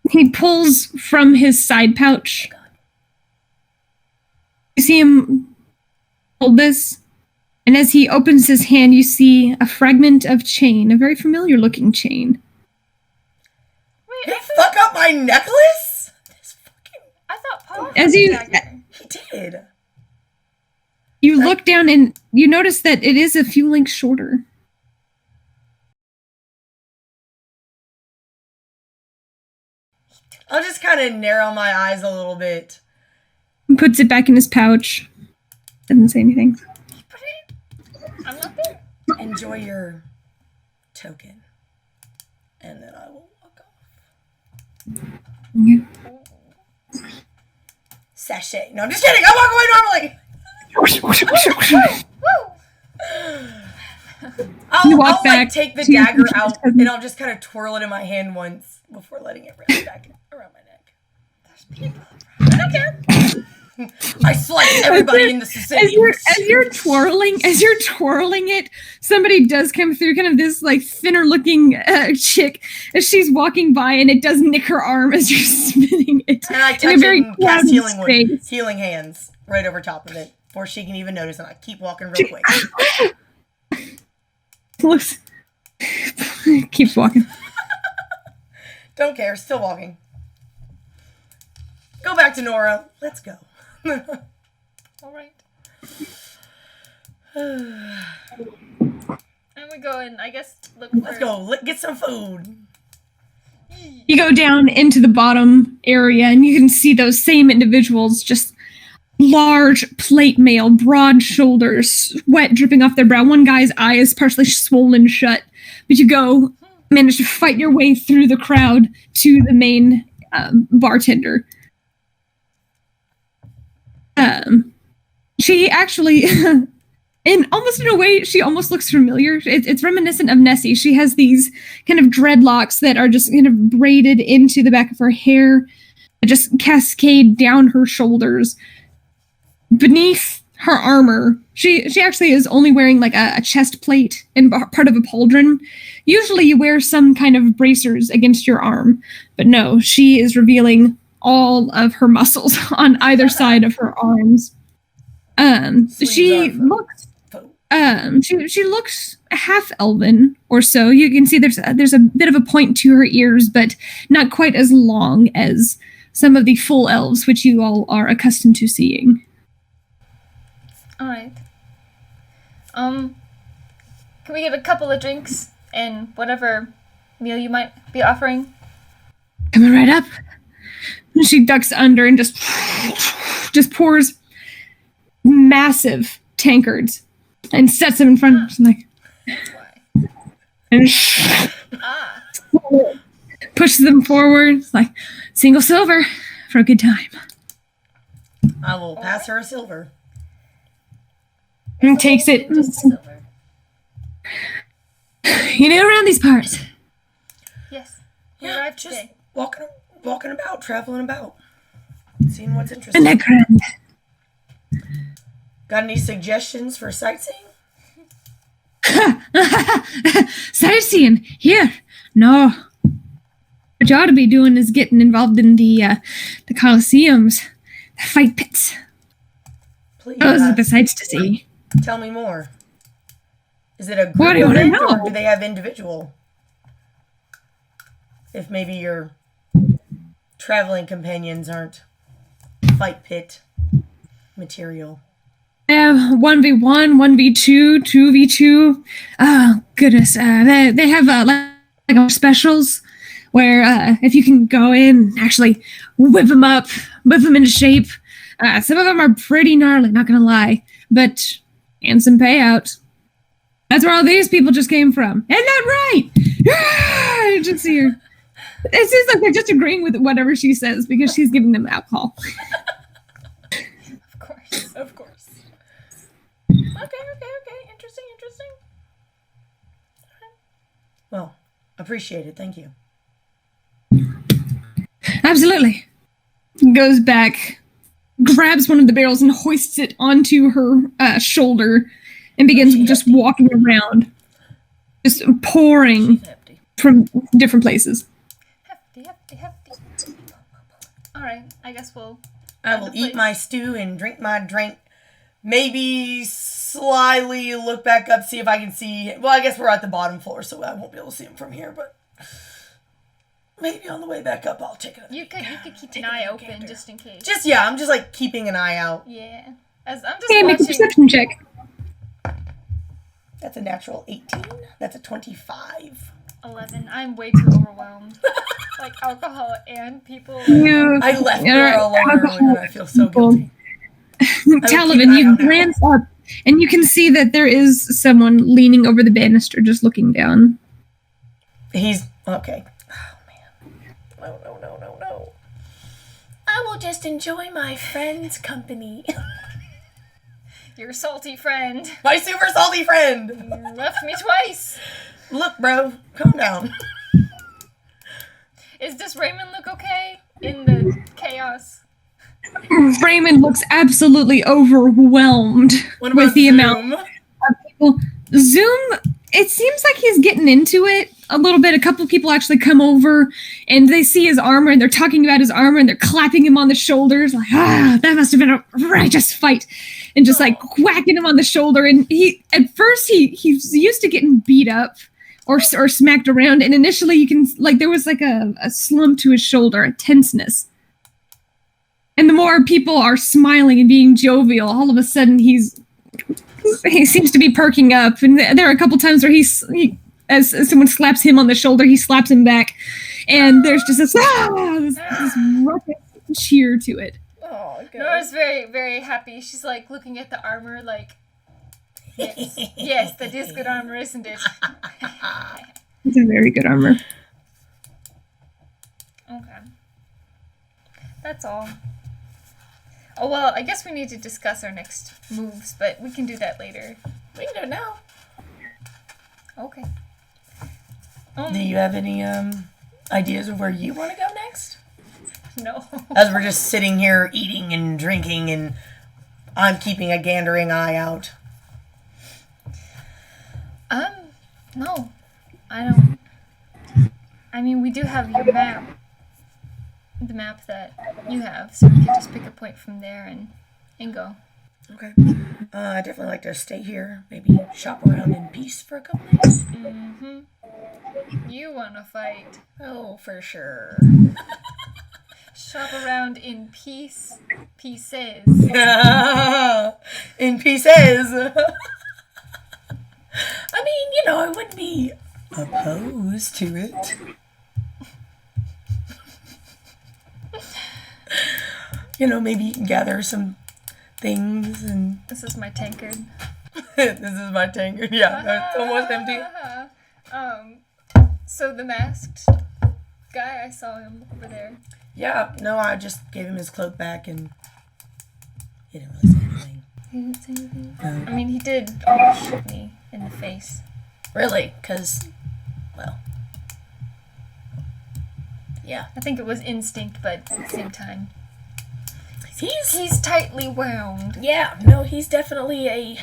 He pulls from his side pouch. You see him hold this, and as he opens his hand, you see a fragment of chain, a very familiar looking chain. Wait, Did he fuck up my necklace? I thought Paul As had you- a dagger. He did. You look down and you notice that it is a few lengths shorter. I'll just kind of narrow my eyes a little bit. Puts it back in his pouch. Doesn't say anything. I'm not there. Enjoy your token. And then I will walk off. Yeah. Sachet. No, I'm just kidding. I walk away normally. I'll walk like back take the to your dagger cousin. out and I'll just kind of twirl it in my hand once before letting it wrap back around my neck. There's people around. I don't care. I slice everybody in the city. As you're twirling it, somebody does come through, kind of this like thinner looking chick, as she's walking by, and it does nick her arm as you're spinning it. And I in touch a it very and cast cloudy space. healing hands right over top of it before she can even notice, and I keep walking real quick. Looks, keeps walking. Don't care, still walking. Go back to Nora. Let's go. All right. And we go and I guess look for... Let's go. Get some food. You go down into the bottom area, and you can see those same individuals, just large plate mail, broad shoulders, sweat dripping off their brow. One guy's eye is partially swollen shut, but you manage to fight your way through the crowd to the main bartender. She actually, in a way, she almost looks familiar. It's reminiscent of Nessie. She has these kind of dreadlocks that are just kind of braided into the back of her hair, that just cascade down her shoulders. Beneath her armor, she actually is only wearing like a chest plate and part of a pauldron. Usually you wear some kind of bracers against your arm, but no, she is revealing all of her muscles on either side of her arms. She looks half elven or so. You can see there's a bit of a point to her ears, but not quite as long as some of the full elves, which you all are accustomed to seeing. All right. Can we get a couple of drinks and whatever meal you might be offering? Coming right up. She ducks under and just pours massive tankards and sets them in front of us. Like, and pushes them forward. It's like, single silver for a good time. I will pass her a silver. And takes it. You know, around these parts. Yes. We Yeah, arrived just today. walking about, traveling about, seeing what's interesting. And that grand. Got any suggestions for sightseeing? Sightseeing here? No. What you ought to be doing is getting involved in the Colosseums, the fight pits. Please, Those are the sights to see. tell me more. Is it a What do group you wanna event, or know? do they have individual? If maybe your traveling companions aren't fight pit material. They have 1v1, 1v2, 2v2. Oh, goodness. They have like specials where if you can go in and actually whip them up, whip them into shape. Some of them are pretty gnarly, not gonna lie, but handsome payout. That's where all these people just came from. Isn't that right? I just see her. It seems like they're just agreeing with whatever she says because she's giving them alcohol. Of course. Okay. Interesting. Well, appreciate it. Thank you. Absolutely. Goes back, grabs one of the barrels and hoists it onto her shoulder and begins just walking around, just pouring from different places. Hefty. Alright, I guess we'll... I will eat my stew and drink my drink. Maybe slyly look back up, see if I can see... Well, I guess we're at the bottom floor, so I won't be able to see him from here, but... Maybe on the way back up, I'll take it. You could keep an eye open just in case. I'm just like keeping an eye out. Yeah. As I'm just Okay, make a watching... perception check. That's a natural 18. That's a 25. 11. I'm way too overwhelmed. Like alcohol and people. You, I left You're her alone earlier and I feel so people. guilty. Talavin, you glance up, and you can see that there is someone leaning over the banister, just looking down. He's okay. Oh man. No. I will just enjoy my friend's company. Your salty friend. My super salty friend. You left me twice. Look, bro, calm down. Does Raymond look okay in the chaos? Raymond looks absolutely overwhelmed with the amount of people. Zoom, it seems like he's getting into it a little bit. A couple of people actually come over and they see his armor and they're talking about his armor and they're clapping him on the shoulders like, that must have been a righteous fight. And just like whacking him on the shoulder. And at first he's used to getting beat up or smacked around. And initially you can, like, there was like a slump to his shoulder, a tenseness. And the more people are smiling and being jovial, all of a sudden he seems to be perking up. And there are a couple times where as someone slaps him on the shoulder, he slaps him back. And there's just this ruckus cheer to it. Oh, good. Nora's very, very happy. She's like looking at the armor like, yes, that is good armor, isn't it? It's a very good armor. Okay. That's all. Oh, well, I guess we need to discuss our next moves, but we can do that later. We can do it now. Okay. Do you have any ideas of where you want to go next? No. As we're just sitting here eating and drinking and I'm keeping a gandering eye out. No. I don't. I mean, we do have your map. The map that you have, so we could just pick a point from there and go. Okay. I'd definitely like to stay here. Maybe shop around in peace for a couple days. Mm-hmm. You wanna fight. Oh, for sure. Shop around in peace. Pieces. In pieces. I mean, I wouldn't be Opposed to it. Maybe you can gather some things and... This is my tankard. This is my tankard. Yeah, it's almost empty. So the masked guy, I saw him over there. Yeah, no, I just gave him his cloak back and he didn't really say anything. He didn't say anything? No. I mean, he did almost shoot me in the face. Really? Because, well... Yeah. I think it was instinct, but at the same time... He's He's tightly wound. Yeah, no, he's definitely a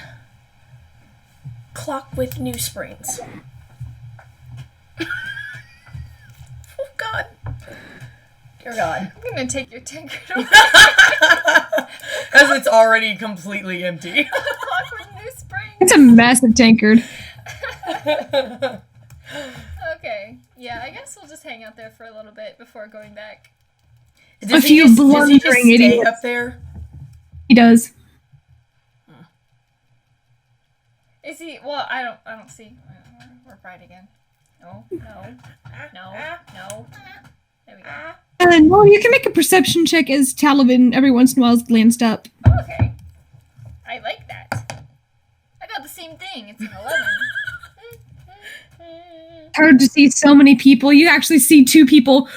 clock with new springs. Oh, God. Dear God. I'm gonna take your tankard away. Because it's already completely empty. Clock with new springs. It's a massive tankard. Okay. Yeah, I guess we'll just hang out there for a little bit before going back. Does few he just blundering stay idiots. up there? He does. Is he? Well, I don't see. We're right again. No. There we go. No, you can make a perception check as Talavin every once in a while is glanced up. Oh, okay. I like that. I got the same thing. It's an 11. Hard to see so many people. You actually see two people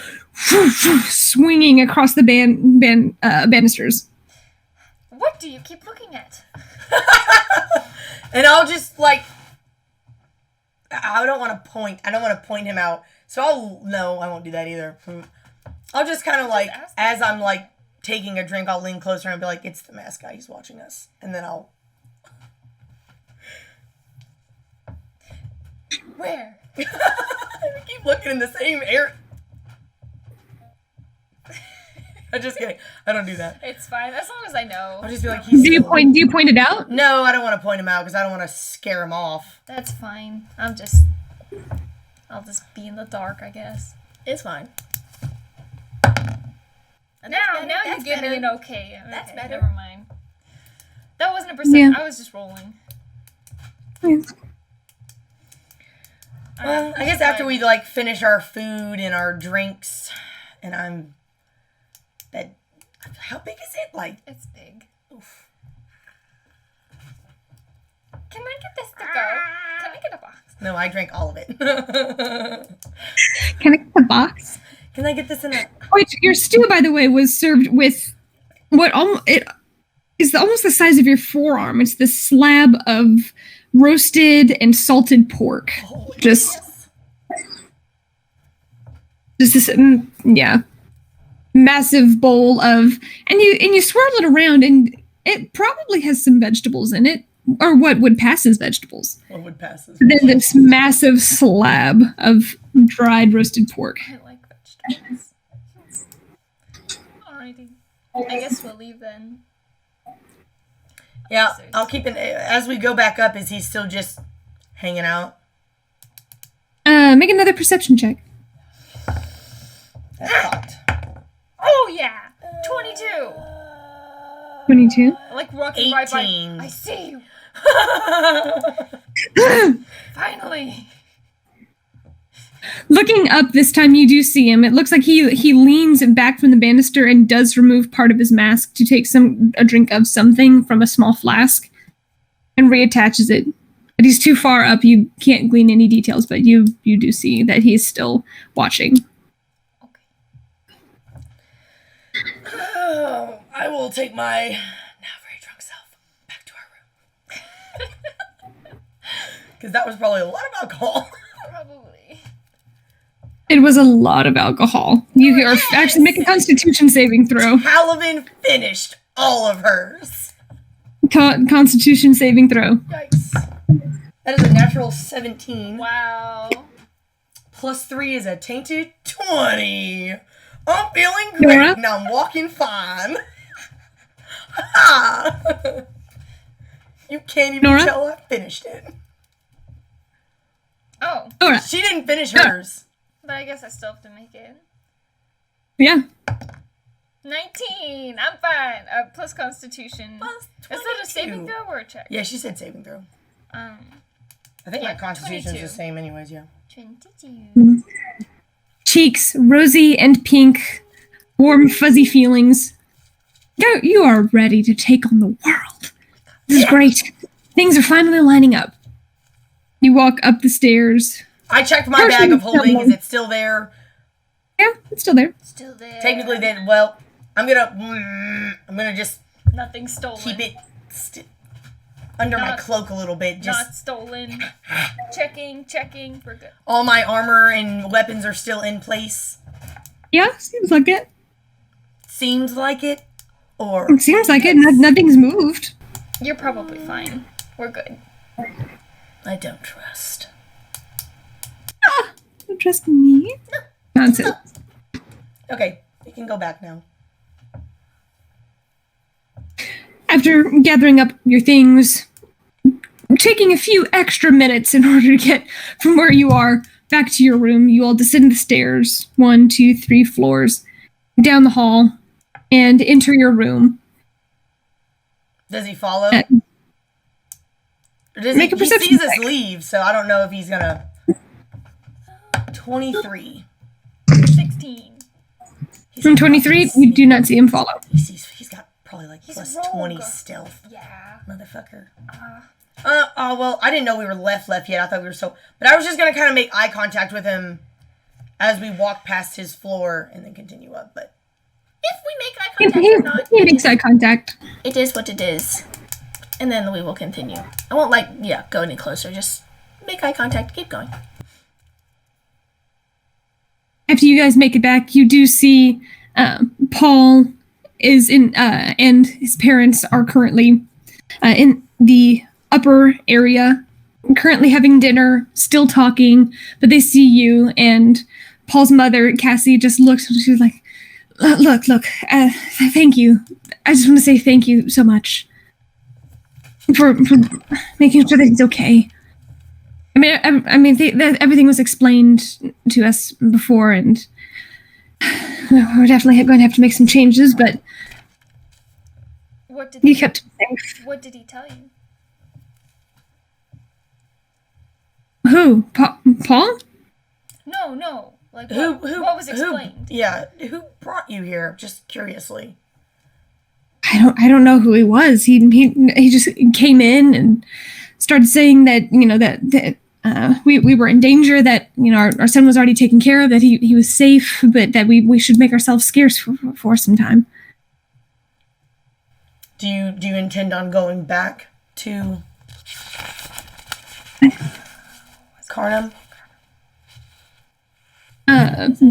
swinging across the banisters. What do you keep looking at? And I'll just, I don't want to point. I don't want to point him out. So no, I won't do that either. I'll just kind of as I'm taking a drink, I'll lean closer and be like, it's the mask guy, he's watching us. And then I'll... Where? I keep looking in the same area. I'm just kidding. I don't do that. It's fine, as long as I know. I'll just be like, he's Do you point it out? No, I don't want to point him out because I don't want to scare him off. That's fine. I'll just be in the dark, I guess. It's fine. Now you That's give me better. an okay. That's Okay, better. Never mind. That wasn't a perception. Yeah. I was just rolling. Well, I guess after we finish our food and our drinks, and how big is it? It's big. Oof. Can I get this to go? Can I get a box? No, I drank all of it. Can I get the box? Can I get this in a... Which your stew, by the way, was served with what it is almost the size of your forearm. It's this slab of roasted and salted pork. Oh, Just this, massive bowl of, and you swirl it around, and it probably has some vegetables in it, or what would pass as vegetables. What would pass as Then this massive slab of dried roasted pork. I like vegetables. Alrighty. I guess we'll leave then. Yeah, I'll keep it as we go back up. Is he still just hanging out? Make another perception check. That's hot. Oh yeah! 22! 22. I like walking right by. 18. I see you! Finally! Looking up this time, you do see him. It looks like he leans back from the banister and does remove part of his mask to take a drink of something from a small flask and reattaches it. But he's too far up. You can't glean any details, but you do see that he's still watching. Oh, I will take my now very drunk self back to our room. Because that was probably a lot of alcohol. Probably. It was a lot of alcohol. You are actually make a Constitution saving throw. Talavin finished all of hers. Constitution saving throw. Yikes. That is a natural 17. Wow. Plus 3 is a tainted 20. I'm feeling great. Nora? Now I'm walking fine. You can't even Nora? tell I finished it. Oh, Nora. She didn't finish hers. but I guess I still have to make it. Yeah. 19! I'm fine. Plus Constitution. Plus Is that a saving 22. throw or a check? Yeah, she said saving throw. Um, I think Yeah, my constitution's 22. the same anyways, yeah. 22. Cheeks rosy and pink, warm fuzzy feelings. You are ready to take on the world. This is great. Things are finally lining up. You walk up the stairs. I checked my bag of holding. Is it still there? Yeah, it's still there. Still there. Technically, then, well, I'm gonna just Nothing stolen. keep it under my Not- cloak a little bit. Just Not stolen. Checking. We're good. all my armor and weapons are still in place. Yeah, seems like it. Seems like it, or It seems like it. Nothing's moved. You're probably fine. We're good. I don't trust. Don't trust me. Nonsense. Okay, you can go back now. After gathering up your things, taking a few extra minutes in order to get from where you are back to your room, you all descend the stairs, 1, 2, 3 floors, down the hall, and enter your room. Does he follow? Or does Make a he perception sees us check. leave, so I don't know if he's gonna. 23. 16. From 23, you do not see him follow. He's got probably like He's plus a rogue. 20 stealth, Yeah. motherfucker. Oh, well, I didn't know we were left yet. I thought we were so. But I was just gonna kind of make eye contact with him as we walk past his floor and then continue up. But If we make eye contact or not, He makes eye contact. It is what it is. And then we will continue. I won't, go any closer. Just make eye contact. Keep going. After you guys make it back, you do see Paul is in, and his parents are currently in the upper area, currently having dinner, still talking, but they see you, and Paul's mother, Cassie, just looks, and she's like, look, thank you. I just want to say thank you so much for making sure that he's okay. Everything was explained to us before, and we're definitely going to have to make some changes, but what did he kept him safe. What did he tell you? Who? Paul? No. Like who what was explained? Who brought you here? Just curiously. I don't know who he was. He just came in and started saying that, we were in danger, that, our son was already taken care of, that he was safe, but that we should make ourselves scarce for some time. Do you intend on going back to Carnem?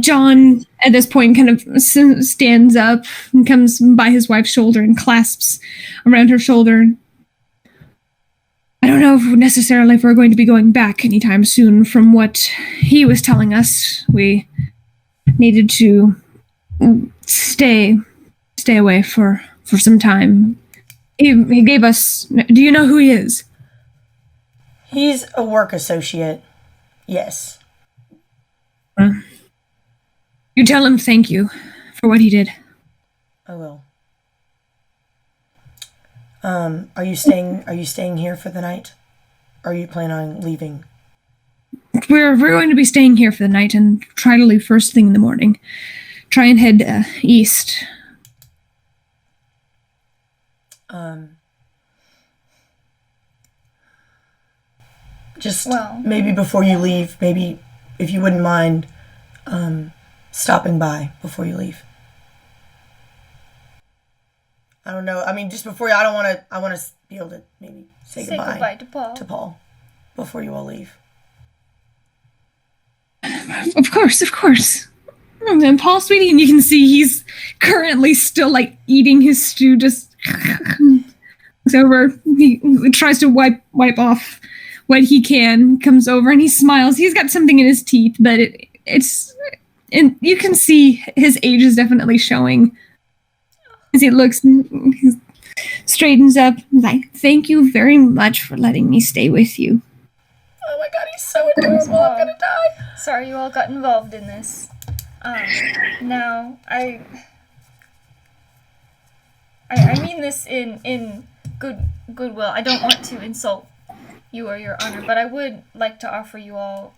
John, at this point, kind of stands up and comes by his wife's shoulder and clasps around her shoulder. I don't know if we're going to be going back anytime soon. From what he was telling us, we needed to stay away for some time. He gave us... Do you know who he is? He's a work associate. Yes. You tell him thank you for what he did. I will. Are you staying here for the night? Or are you planning on leaving? We're going to be staying here for the night and try to leave first thing in the morning. Try and head east. Maybe before you leave, maybe if you wouldn't mind stopping by before you leave. I don't know. I mean, just before I want to be able to maybe say goodbye to Paul before you all leave. Of course. And then Paul, sweetie, and you can see he's currently still like eating his stew. Just looks over. He tries to wipe off what he can. Comes over and he smiles. He's got something in his teeth, but and you can see his age is definitely showing. As he looks, he straightens up. He's like, "Thank you very much for letting me stay with you." Oh my god, he's so adorable. I'm gonna die. Sorry you all got involved in this. Now, I mean this in goodwill. I don't want to insult you or your honor, but I would like to offer you all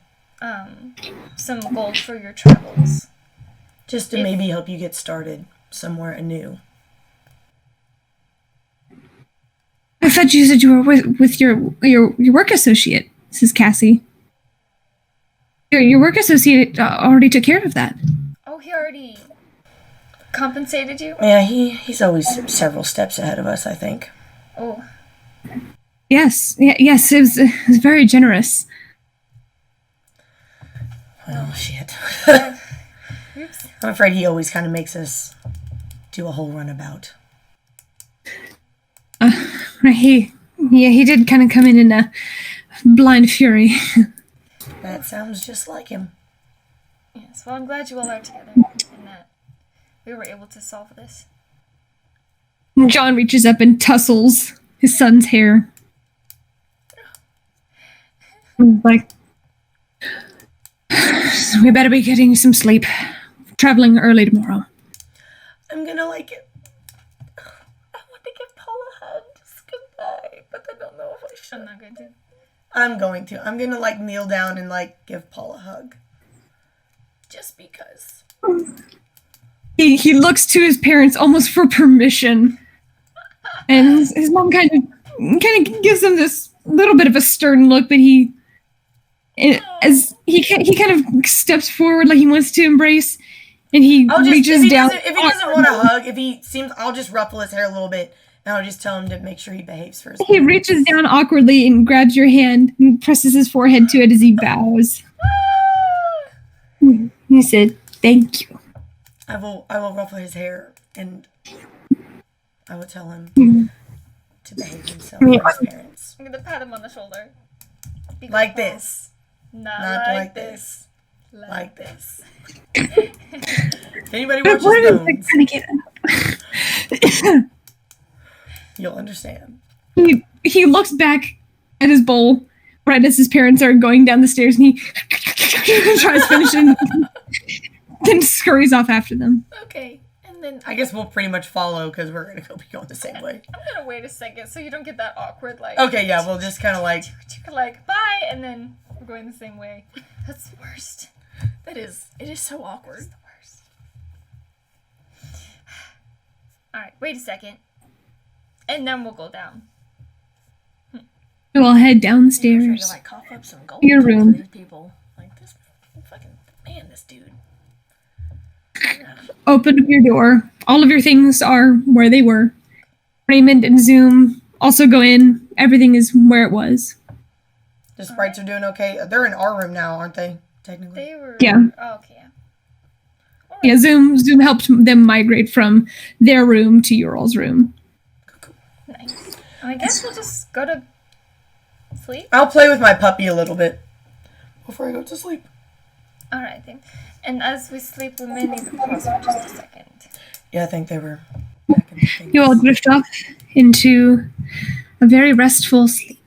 some gold for your travels. Just to maybe help you get started somewhere anew. I thought you said you were with your work associate, Mrs. Cassie. Your work associate already took care of that. Oh, he already compensated you? Yeah, he's always several steps ahead of us, I think. Oh. Yes, it was very generous. Well, shit. Oops. I'm afraid he always kind of makes us do a whole runabout. He did kind of come in a blind fury. That sounds just like him. Yes, well, I'm glad you all are together and that we were able to solve this. John reaches up and tussles his son's hair. Like, we better be getting some sleep. Traveling early tomorrow. I'm gonna like it. I want to give Paul a hug. Just goodbye, but I don't know if I should. I'm not going to. I'm going to. I'm gonna like kneel down and like give Paul a hug. Just because. He looks to his parents almost for permission, and his mom kind of gives him this little bit of a stern look, but he kind of steps forward like he wants to embrace, and he reaches down. If he doesn't want a hug, I'll just ruffle his hair a little bit. And I'll just tell him to make sure he behaves for his He reaches down awkwardly and grabs your hand and presses his forehead to it as he bows. He said, "Thank you." I will ruffle his hair and I will tell him to behave himself for his parents. I'm going to pat him on the shoulder. Like this. Not like this. Like this. If anybody watches Bones, you'll understand. He looks back at his bowl right as his parents are going down the stairs, and he tries finishing, then scurries off after them. Okay, and then I guess we'll pretty much follow because we're gonna be going the same way. I'm gonna wait a second so you don't get that awkward like. Okay, yeah, we'll just kind of like bye, and then we're going the same way. That's the worst. It is so awkward. It's the worst. All right, wait a second. And then we'll go down. You all head I'm trying downstairs. to like cough up some gold Your for room. these people. Like this fucking man, this dude. Open up your door. All of your things are where they were. Raymond and Zoom also go in. Everything is where it was. The sprites are doing okay. They're in our room now, aren't they? Technically. They were. Yeah. Oh, okay. Yeah. Yeah, Zoom helped them migrate from their room to your all's room. Nice. I guess we'll just go to sleep. I'll play with my puppy a little bit before I go to sleep. All right then. And as we sleep, we may need to pause for just a second. Yeah, I think they were back in the thing. You all drift off into a very restful sleep.